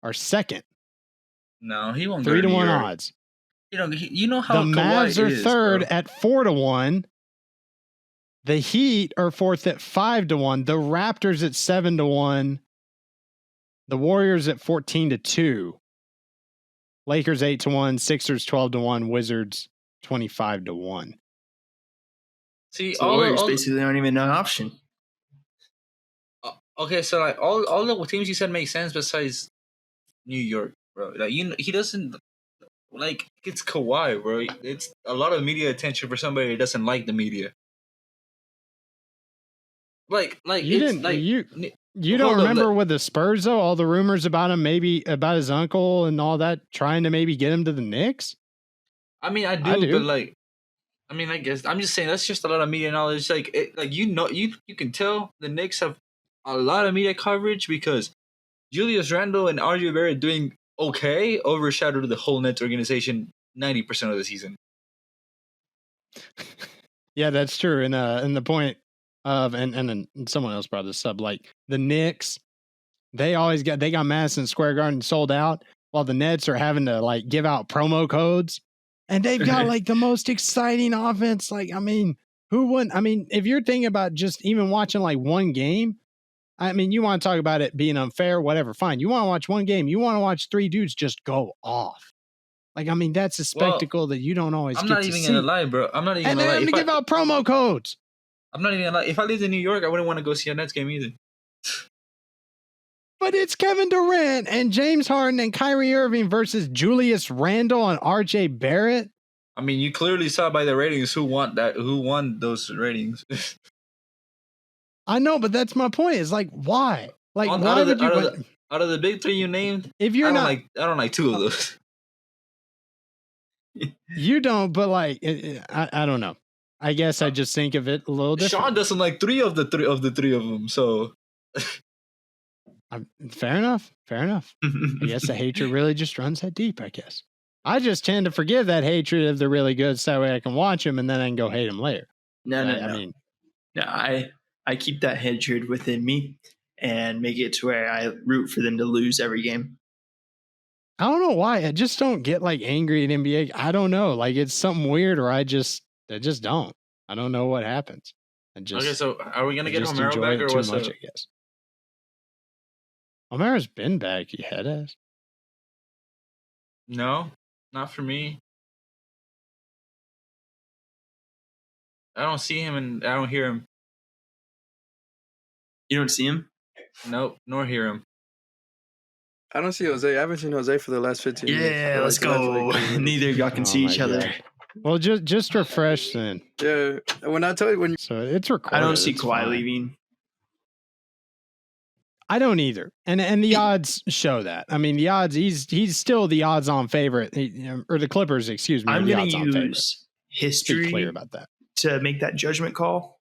are second No, he won't go 3 to to New 1 York. odds. You know how The Kawhi Mavs are is, third bro. at 4 to 1. The Heat are fourth at 5 to 1. The Raptors at 7 to 1. The Warriors at 14 to 2. Lakers 8 to 1. Sixers 12 to 1. Wizards 25 to 1. See, So the Warriors basically aren't even an option. Okay, so like all the teams you said make sense besides New York, bro. Like he doesn't like it's Kawhi, bro. It's a lot of media attention for somebody that doesn't like the media. Like you it's didn't like you don't remember with the Spurs though, all the rumors about him, maybe about his uncle and all that, trying to maybe get him to the Knicks? I mean, I do. But like, I mean, I guess I'm just saying that's just a lot of media knowledge. Like, you can tell the Knicks have a lot of media coverage because Julius Randle and RJ Barrett doing okay overshadowed the whole Nets organization 90% of the season. Yeah, that's true. And the point of and then someone else brought this up, like the Knicks, they got Madison Square Garden sold out, while the Nets are having to like give out promo codes, and they've got like the most exciting offense. Like, I mean, who wouldn't? I mean, if you're thinking about just even watching like one game, I mean, you want to talk about it being unfair, whatever, fine. You want to watch one game, you want to watch 3 dudes just go off. Like, I mean, that's a spectacle that you don't always get to see. I'm not even gonna lie, bro. I'm not even and gonna lie. And they have to give out promo codes. I'm not even gonna lie. If I lived in New York, I wouldn't want to go see a Nets game either. But it's Kevin Durant and James Harden and Kyrie Irving versus Julius Randle and RJ Barrett. I mean, you clearly saw by the ratings who won those ratings. I know, but that's my point. It's like, why? Like, out of the big 3 you named, if you're I don't like 2 of those. You don't, but like, I don't know. I guess I just think of it a little different. Sean doesn't like 3 of the 3 of them, so fair enough. I guess the hatred really just runs that deep. I guess I just tend to forgive that hatred if they're really good, so that way I can watch them and then I can go hate them later. No. I keep that hatred within me and make it to where I root for them to lose every game. I don't know why. I just don't get like angry at NBA. I don't know. Like, it's something weird, or I just don't. I don't know what happens. Okay, so are we gonna get Homero back or what's up? I guess Homero's been back. He had us. No, not for me. I don't see him and I don't hear him. You don't see him? Nope, nor hear him. I don't see Jose. I haven't seen Jose for the last 15 minutes. Yeah, let's go. Neither of y'all can see each other. Well, just refresh then. Yeah, so it's recorded. I don't see Kawhi leaving. I don't either, and the odds show that. I mean, the odds he's still the odds-on favorite, or the Clippers, excuse me. I'm going to use history clear about that to make that judgment call,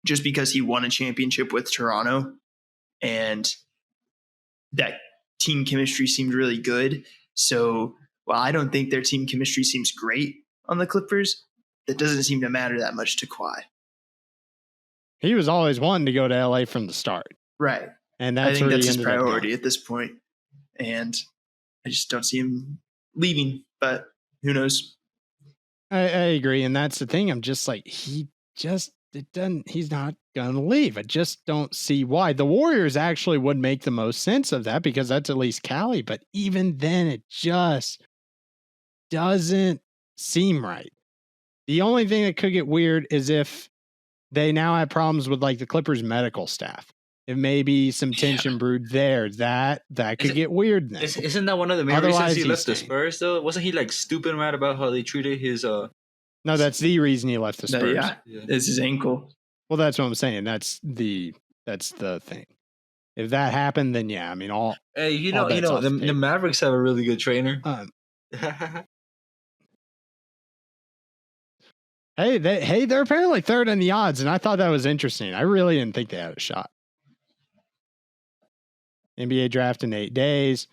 just because he won a championship with Toronto, and that team chemistry seemed really good. So while I don't think their team chemistry seems great on the Clippers, that doesn't seem to matter that much to Kawhi. He was always wanting to go to LA from the start. Right. And that's I think that's his priority at this point. And I just don't see him leaving, but who knows? I agree. And that's the thing. I'm just like, he's not going to leave. I just don't see why. The Warriors actually would make the most sense of that because that's at least Cali. But even then, it just doesn't seem right. The only thing that could get weird is if they now have problems with like the Clippers medical staff. If maybe some tension brewed there, that could get weird then. Isn't that one of the main reasons he left the Spurs though? Wasn't he like stupid mad about how they treated his No, that's the reason he left the Spurs. Yeah. It's his ankle. Well, that's what I'm saying. That's the thing. If that happened, then yeah, I mean Hey, the Mavericks have a really good trainer. They're apparently third in the odds, and I thought that was interesting. I really didn't think they had a shot. NBA draft in 8 days.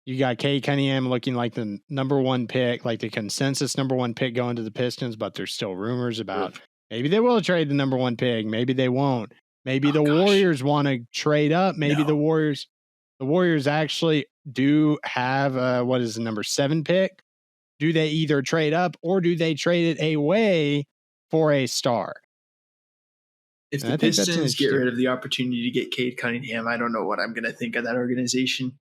You got Kate Cunningham looking like the number 1 pick, like the consensus number 1 pick going to the Pistons, but there's still rumors about maybe they will trade the number 1 pick. Maybe they won't. Maybe Warriors want to trade up. Maybe the Warriors actually do have what is the number 7 pick, do they either trade up or do they trade it away for a star? If the Pistons get rid of the opportunity to get Cade Cunningham, I don't know what I'm going to think of that organization.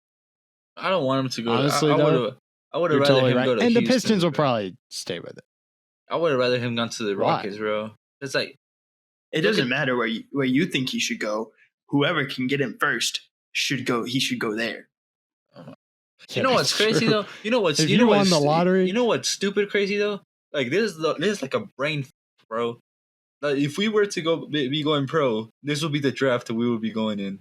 I don't want him to go. Honestly, I would have rather totally him go to and Houston. the Pistons will probably stay with it. I would have rather him gone to the Rockets, bro. It's like it doesn't matter where you think he should go. Whoever can get him first should go. He should go there. You know what's crazy though? You know what's won the lottery? You know what's stupid crazy though? Like this is like a brain, bro. Like if we were to be going pro, this would be the draft that we would be going in.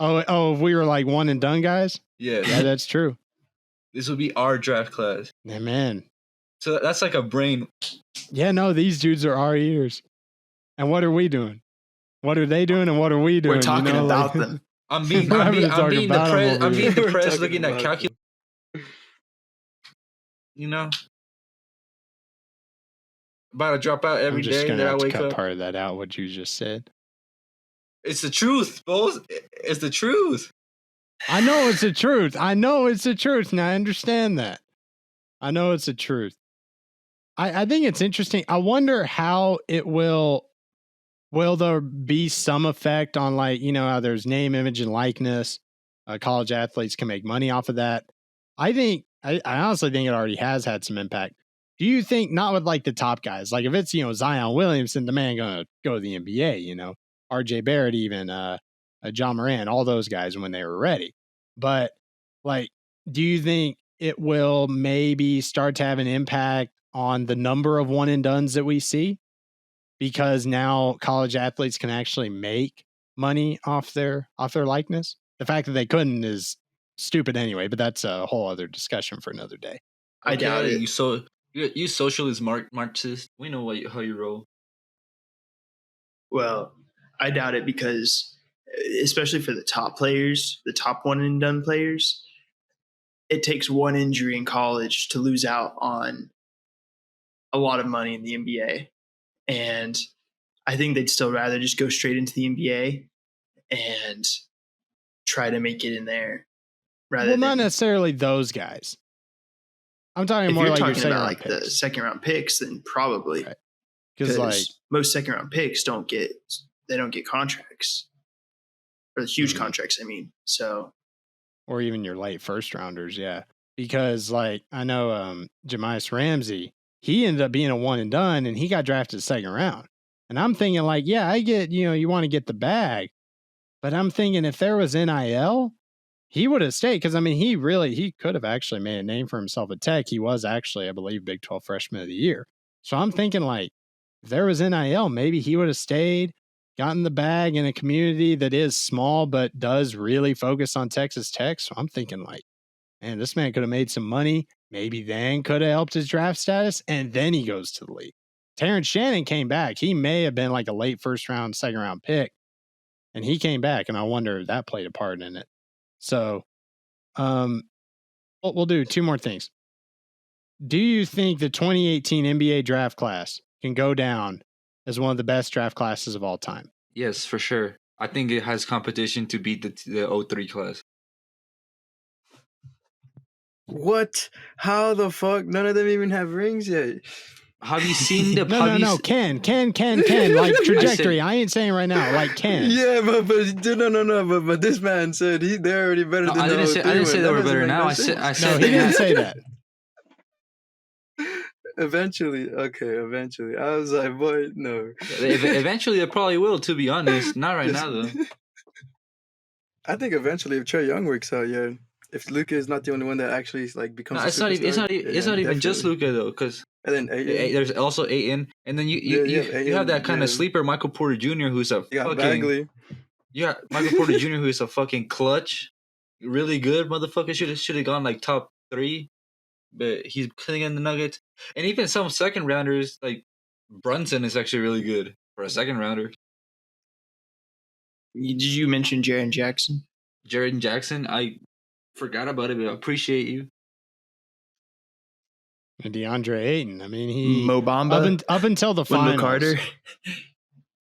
Oh, if we were like one and done guys? Yeah, that's true. This would be our draft class. Yeah, man. So that's like a brain. Yeah, no, these dudes are our ears. And what are we doing? What are they doing and what are we doing? We're talking about them. I'm being depressed looking at calculus. You know? About to drop out every day that I wake up. Cut part of that out, what you just said. It's the truth, boss. It's the truth. I know it's the truth. And I understand that. I know it's the truth. I think it's interesting. I wonder how it will there be some effect on, like, you know, how there's name, image, and likeness. College athletes can make money off of that. I honestly think it already has had some impact. Do you think, not with like the top guys, like if it's, you know, Zion Williamson, the man going to go to the NBA, you know, RJ Barrett, even John Moran, all those guys when they were ready. But like, do you think it will maybe start to have an impact on the number of one and dones that we see? Because now college athletes can actually make money off their likeness. The fact that they couldn't is stupid anyway, but that's a whole other discussion for another day. I doubt it. You socialist Marxist. We know how you roll. Well, I doubt it because, especially for the top players, the top one and done players, it takes one injury in college to lose out on a lot of money in the NBA. And I think they'd still rather just go straight into the NBA and try to make it in there. Not necessarily those guys. I'm talking more like the second round picks, then probably. Because like most second round picks don't get contracts, or the huge contracts. I mean, so or even your late first rounders, yeah. Because like I know Jamias Ramsey, he ended up being a one and done, and he got drafted second round. And I'm thinking like, yeah, I get, you know, you want to get the bag, but I'm thinking if there was NIL, he would have stayed, because I mean, he could have actually made a name for himself at Tech. He was actually, I believe, Big 12 Freshman of the Year. So I'm thinking like, if there was NIL, maybe he would have stayed, gotten the bag in a community that is small but does really focus on Texas Tech. So I'm thinking like, man, this man could have made some money. Maybe then could have helped his draft status, and then he goes to the league. Terrence Shannon came back. He may have been like a late first round, second round pick, and he came back, and I wonder if that played a part in it. So, we'll do two more things. Do you think the 2018 NBA draft class can go down as one of the best draft classes of all time? Yes, for sure. I think it has competition to beat the 03 class. What? How the fuck? None of them even have rings yet. Have you seen the? No. Ken. Like trajectory. I ain't saying right now. Like Ken. Yeah, but no. But this man said they're already better than. I didn't say they were better now. I said no. He didn't say that. Eventually. I was like, boy, no. Eventually, they probably will. To be honest, not right now though. I think eventually, if Trae Young works out, yeah. If Luka is not the only one that actually like becomes, it's not even just Luka though, because there's also Ayton, and then you have that kind of sleeper Michael Porter Jr. who's a Bagley. Yeah, Michael Porter Jr. who's a fucking clutch, really good motherfucker. Should have gone like top 3, but he's killing in the Nuggets, and even some second rounders like Brunson is actually really good for a second rounder. Did you mention Jaren Jackson? Jaren Jackson, I forgot about it, but I appreciate you. And DeAndre Ayton. I mean, he Mo Bamba up until the finals. Wendell Carter.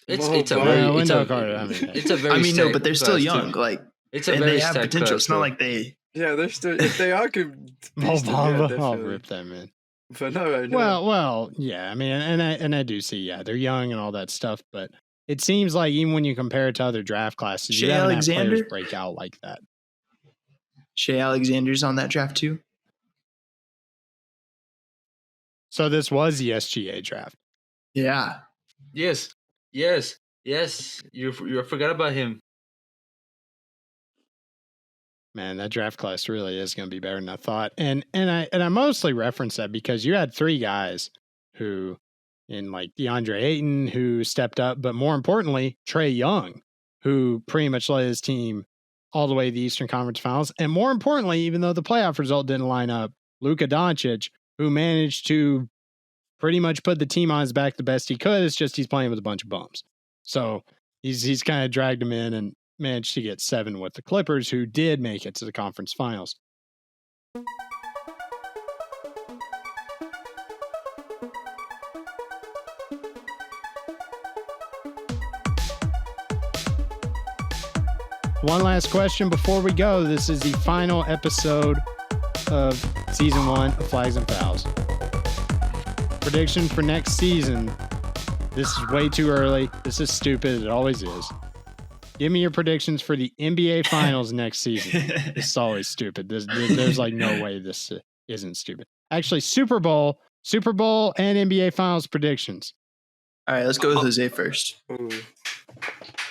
It's a very. Wendell Carter. I mean, it's a very. No, but they're still young. Too. Like It's a and very they have stacked potential. class, It's not though. like they. Yeah, they're still if they all could. I'll Definitely. rip them in. But not right now. Well, yeah. I mean, and I do see, yeah, they're young and all that stuff, but it seems like even when you compare it to other draft classes, Shea you haven't had Alexander? players break out like that. Shea Alexander's on that draft too. So this was the SGA draft. Yeah. Yes. You forgot about him. Man, that draft class really is going to be better than I thought. And I mostly reference that because you had three guys who, in like DeAndre Ayton, who stepped up, but more importantly, Trae Young, who pretty much led his team all the way to the Eastern Conference Finals. And more importantly, even though the playoff result didn't line up, Luka Doncic, who managed to pretty much put the team on his back the best he could. It's just he's playing with a bunch of bums. So he's kind of dragged him in and managed to get 7 with the Clippers, who did make it to the conference finals. One last question before we go. This is the final episode of season 1 of Flags and Fouls. Prediction for next season. This is way too early. This is stupid. It always is. Give me your predictions for the NBA Finals next season. This is always stupid. There's like no way this isn't stupid. Actually, Super Bowl and NBA Finals predictions. All right, let's go with Jose first. Ooh.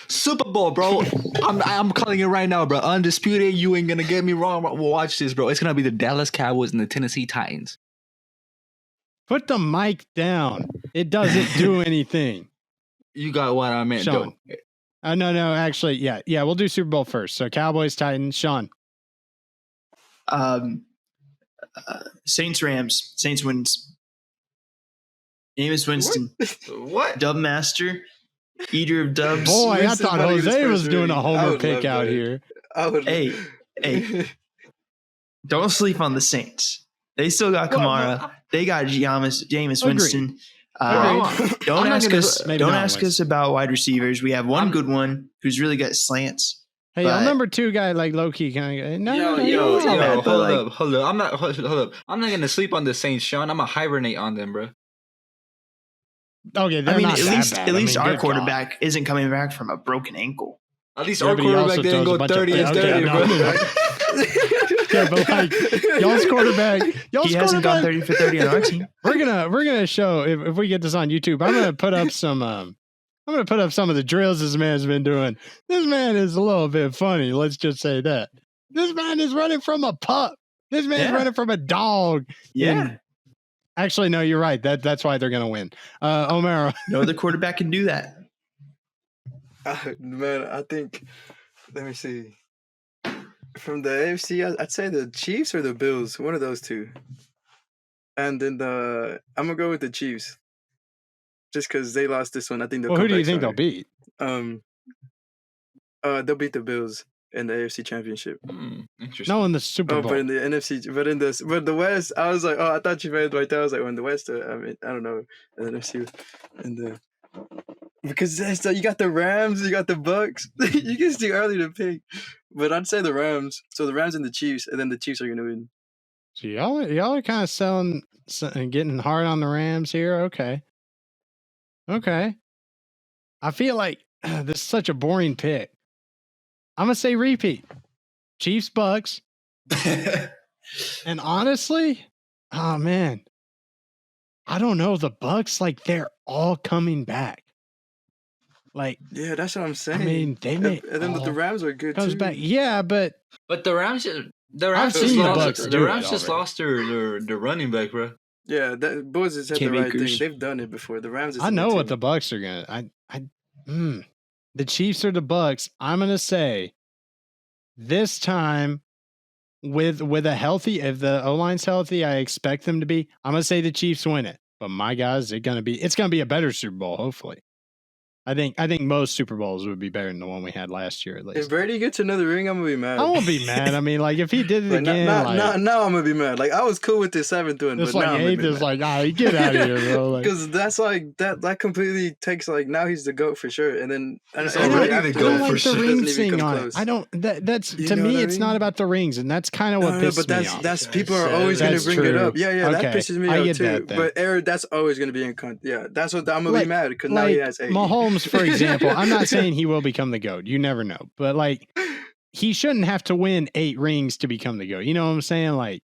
Super Bowl, bro. I'm calling it right now, bro. Undisputed. You ain't gonna get me wrong. Watch this, bro. It's gonna be the Dallas Cowboys and the Tennessee Titans. Put the mic down. It doesn't do anything. You got what I meant, Sean. though. No. Actually, yeah. We'll do Super Bowl first. So Cowboys, Titans, Sean. Saints, Rams. Saints wins. Jameis Winston. What? Dub master. Eater of dubs. Boy, Winston I thought might get his Jose first was doing a ring. I homer would pick love out that. here. I would. Hey. Don't sleep on the Saints. They still got Kamara. They got Jameis Winston. Don't ask us about wide receivers. We have one good one who's really got slants. Hey, y'all number 2 guy, like low-key kind of guy. Yo, bad, hold up. I'm not gonna sleep on the Saints, Sean. I'm gonna hibernate on them, bro. Okay, I mean, not at least our good quarterback God. isn't coming back from a broken ankle. At least Yeah, our but he also quarterback didn't throws a go bunch of- 30 and okay, 30, no, bro. Yeah, but like y'all's quarterback. He hasn't gone 30 for 30 on our team. We're gonna show if we get this on YouTube. I'm gonna put up some of the drills this man's been doing. This man is a little bit funny. Let's just say that. This man is running from a pup. This man's running from a dog. Yeah. And actually, no, you're right. That's why they're gonna win. Omero. No other quarterback can do that. Man, I think. Let me see. From the AFC, I'd say the Chiefs or the Bills. One of those two. And then I'm gonna go with the Chiefs. Just because they lost this one, I think they'll. Well, come who do you back think stronger. they'll beat? They'll beat the Bills in the AFC Championship. Interesting. No, in the Super Bowl. But in the NFC, but the West, I was like, I thought you meant right there. I was like, in the West, I mean, I don't know, the NFC, and because you got the Rams, you got the Bucks. You can too early to pick, but I'd say the Rams. So the Rams and the Chiefs, and then the Chiefs are gonna win. So y'all are kind of selling and getting hard on the Rams here. Okay. I feel like this is such a boring pick. I'm gonna say repeat. Chiefs, Bucks. And honestly, oh man, I don't know. The Bucks, like they're all coming back. Like, Yeah, that's what I'm saying. I mean, they may. and then the Rams are good comes too. back. Yeah, but But the Rams seen just the lost. Bucks The do it Rams just already. lost their running back, bro. Yeah, that boys has said Cam the right Akers. thing. They've done it before. The Rams. Is I in know the what team. the Bucks are gonna. The Chiefs or the Bucks. I'm gonna say this time with a healthy. If the O line's healthy, I expect them to be. I'm gonna say the Chiefs win it. But my guys, it's gonna be a better Super Bowl. Hopefully. I think most Super Bowls would be better than the one we had last year, at least. If Brady gets another ring, I'm gonna be mad. I won't be mad. I mean, like if he did it like, again, now like I'm gonna be mad. Like I was cool with the 7th one, it's but like now I'm 8th gonna is be like, get out of here, bro. Like, because that's like that completely takes like now he's the GOAT for sure, and then He's I already don't, the I GOAT don't for like sure. the Doesn't rings even thing come on close. it. I don't. That's You to know me, what I it's mean? not about the rings, and that's kind of what pisses but me off. that's people are always gonna That's bring it true. up. Yeah, Okay, that pisses me I off get too. that then. But Aaron, that's always gonna be in yeah, that's what I'm gonna be mad because now he has 8. Mahomes, for example. I'm not saying he will become the GOAT. You never know, but like he shouldn't have to win 8 rings to become the GOAT. You know what I'm saying? Like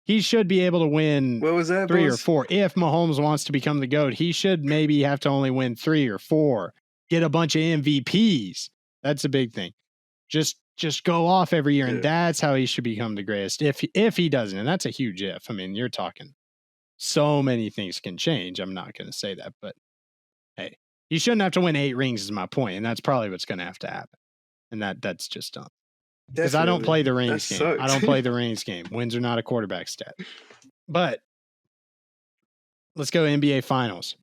he should be able to win What was that? 3 or boss? 4. If Mahomes wants to become the GOAT, he should maybe have to only win 3 or 4. Get a bunch of MVPs. That's a big thing. Just go off every year, and that's how he should become the greatest. If he doesn't, and that's a huge if. I mean, you're talking so many things can change. I'm not going to say that, but hey, he shouldn't have to win 8 rings. Is my point, and that's probably what's going to have to happen. And that's just dumb. Because I don't play the rings game. I don't play the rings game. Wins are not a quarterback stat. But let's go NBA Finals.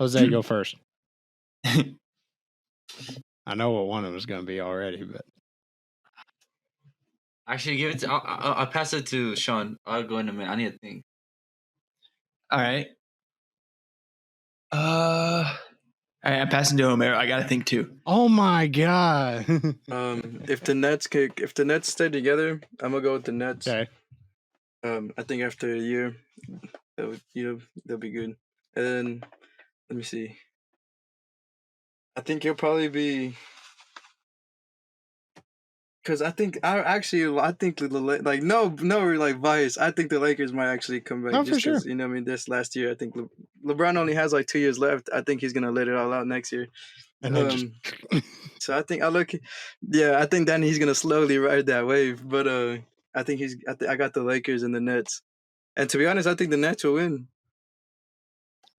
Jose, go first. I know what one of them is going to be already, but Actually, give it to. I'll pass it to Sean. I'll go in a minute. I need to think. All right. All right, I'm passing to Homero. I gotta think too. oh my god. If the Nets stay together, I'm gonna go with the Nets. Okay. I think after a year, they'll be good. And then let me see. I think he'll probably be because I think like like bias. I think the Lakers might actually come back. No, for sure. You know, what I mean, this last year, I think LeBron only has like 2 years left. I think he's gonna let it all out next year. And then So I think I think then he's gonna slowly ride that wave. But I think I got the Lakers and the Nets. And to be honest, I think the Nets will win.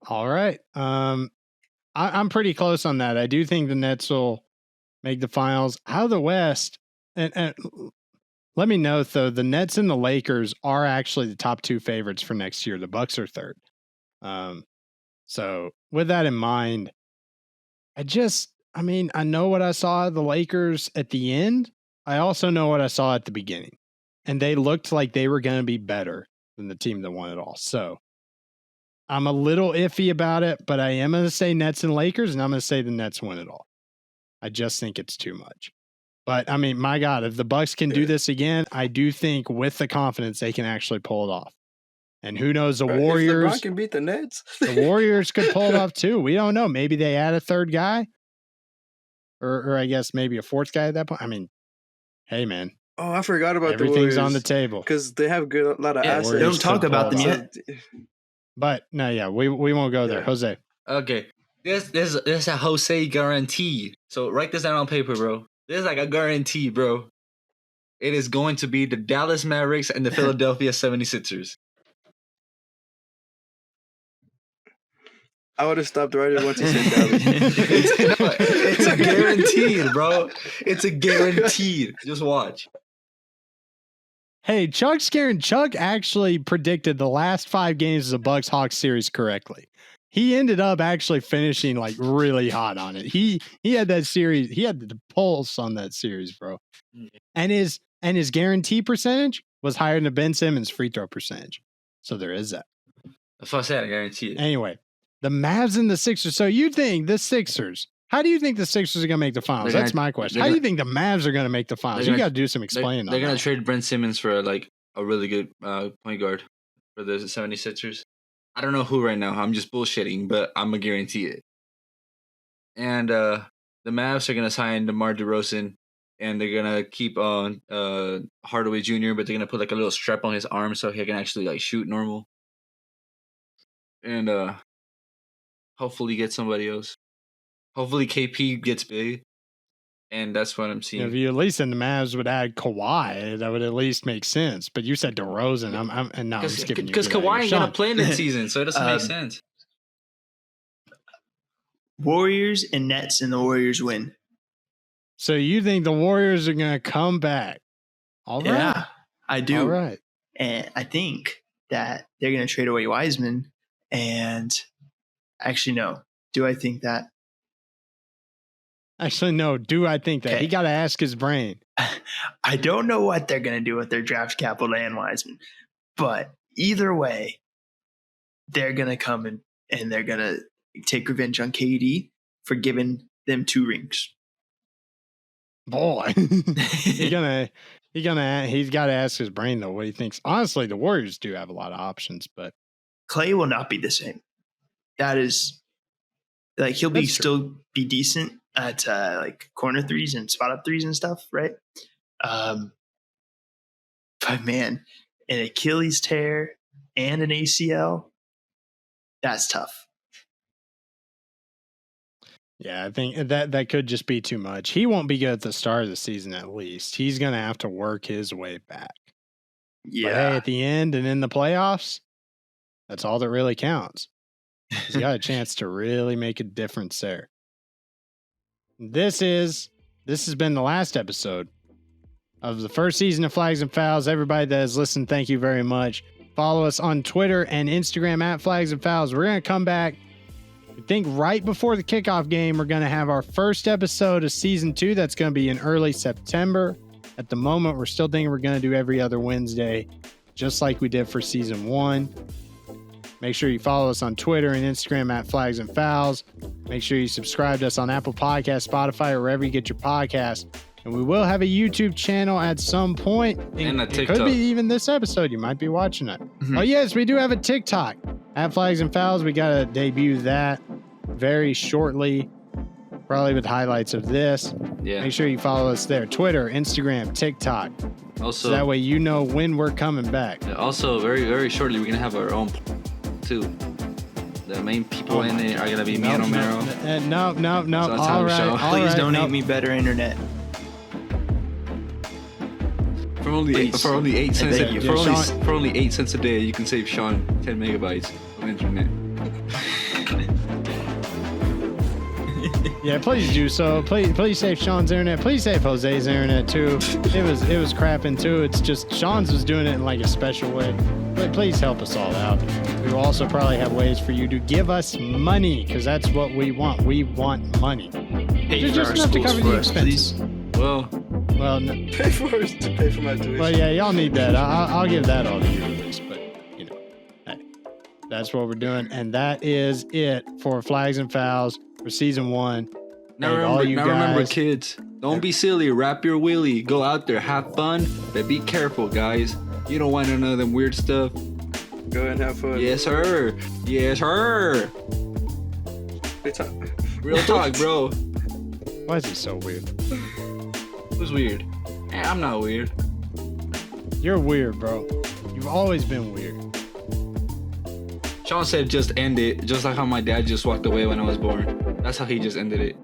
all right. I'm pretty close on that. I do think the Nets will make the finals out of the West. And let me note though, the Nets and the Lakers are actually the top 2 favorites for next year. The Bucks are 3rd. So with that in mind, I know what I saw of the Lakers at the end. I also know what I saw at the beginning. And they looked like they were going to be better than the team that won it all. So I'm a little iffy about it, but I am going to say Nets and Lakers, and I'm going to say the Nets win it all. I just think it's too much. But, I mean, my God, if the Bucks can do this again, I do think with the confidence they can actually pull it off. And who knows, the Warriors... If LeBron can beat the Nets. The Warriors could pull it off, too. We don't know. Maybe they add a 3rd guy. Or I guess maybe a 4th guy at that point. I mean, hey, man. Oh, I forgot about everything's on the table. Because they have a lot of assets. Don't talk about them yet. But, no, yeah, we won't go there. Jose. Okay. There's a Jose guarantee. So write this down on paper, bro. There's like a guarantee, bro. It is going to be the Dallas Mavericks and the Philadelphia 76ers. I would have stopped right once you said Dallas. It's a guaranteed, bro. It's a guaranteed. Just watch. Hey, Chuck actually predicted the last 5 games of the Bucks-Hawks series correctly. He ended up actually finishing like really hot on it. He had that series. He had the pulse on that series, bro. And his guarantee percentage was higher than the Ben Simmons free throw percentage. So there is that. That's what I said. I guarantee it. Anyway, the Mavs and the Sixers. So you think the Sixers? How do you think the Sixers are going to make the finals? That's my question. How do you think the Mavs are going to make the finals? You got to do some explaining. They're going to trade Ben Simmons for like a really good point guard for the 76ers. I don't know who right now. I'm just bullshitting, but I'm going to guarantee it. And the Mavs are going to sign DeMar DeRozan, and they're going to keep Hardaway Jr., but they're going to put like a little strap on his arm so he can actually like shoot normal. And hopefully get somebody else. Hopefully KP gets big. And that's what I'm seeing. If you at least in the Mavs would add Kawhi, that would at least make sense. But you said DeRozan. I'm skipping you. Because Kawhi ain't going to play in the season, so it doesn't make sense. Warriors and Nets, and the Warriors win. So you think the Warriors are going to come back? All right. Yeah, I do. All right. And I think that they're going to trade away Wiseman. And actually, no. Do I think that? Actually, no. Do I think that? Okay. He got to ask his brain. I don't know what they're going to do with their draft capital and Wiseman, but either way, they're going to come and they're going to take revenge on KD for giving them 2 rings. Boy, he's got to ask his brain though what he thinks. Honestly, the Warriors do have a lot of options, but Clay will not be the same. That is like he'll still be decent at like corner threes and spot up threes and stuff, right? But man, an Achilles tear and an ACL, that's tough. Yeah, I think that could just be too much. He won't be good at the start of the season at least. He's going to have to work his way back. Yeah. But hey, at the end and in the playoffs, that's all that really counts. He's got a chance to really make a difference there. This has been the last episode of the first season of Flags and Fouls. Everybody that has listened, thank you very much. Follow us on Twitter and Instagram at Flags and Fouls. We're going to come back. I think right before the kickoff game, we're going to have our first episode of season 2. That's going to be in early September. At the moment, we're still thinking we're going to do every other Wednesday, just like we did for season 1. Make sure you follow us on Twitter and Instagram at Flags and Fouls. Make sure you subscribe to us on Apple Podcasts, Spotify, or wherever you get your podcasts. And we will have a YouTube channel at some point. And a it TikTok. could be even this episode. You might be watching it. Mm-hmm. Oh, yes, we do have a TikTok at Flags and Fouls. We got to debut that very shortly, probably with highlights of this. Yeah. Make sure you follow us there. Twitter, Instagram, TikTok. Also, So that way you know when we're coming back. Also, very, very shortly, we're going to have our own too. The main people in it are going to be me and Romero. No. So that's how All we right. show. all Please right, donate no. me better internet. For only Please. for only 8 cents beg you. for only 8 cents a day, you can save Sean 10 megabytes of internet. Yeah, please do so. Please save Sean's internet. Please save Jose's internet too. It was crapping too. It's just Sean's was doing it in like a special way. But please help us all out. We will also probably have ways for you to give us money because that's what we want. We want money. Pay Just for our enough to schools cover for the us, expenses. please. Well, No. Pay for my tuition. Well, yeah, y'all need that. I'll give that all to you, at least. But you know, hey, that's what we're doing, and that is it for Flags and Fouls for season 1. now Hey, all you remember, guys- kids, don't be silly. Wrap your willy. Go out there, have fun, but be careful, guys. You don't want none of them weird stuff. Go ahead and have fun. Yes, sir. Yes, sir. Real talk, bro. Why is he so weird? Who's weird? Hey, I'm not weird. You're weird, bro. You've always been weird. Sean said just end it, just like how my dad just walked away when I was born. That's how he just ended it.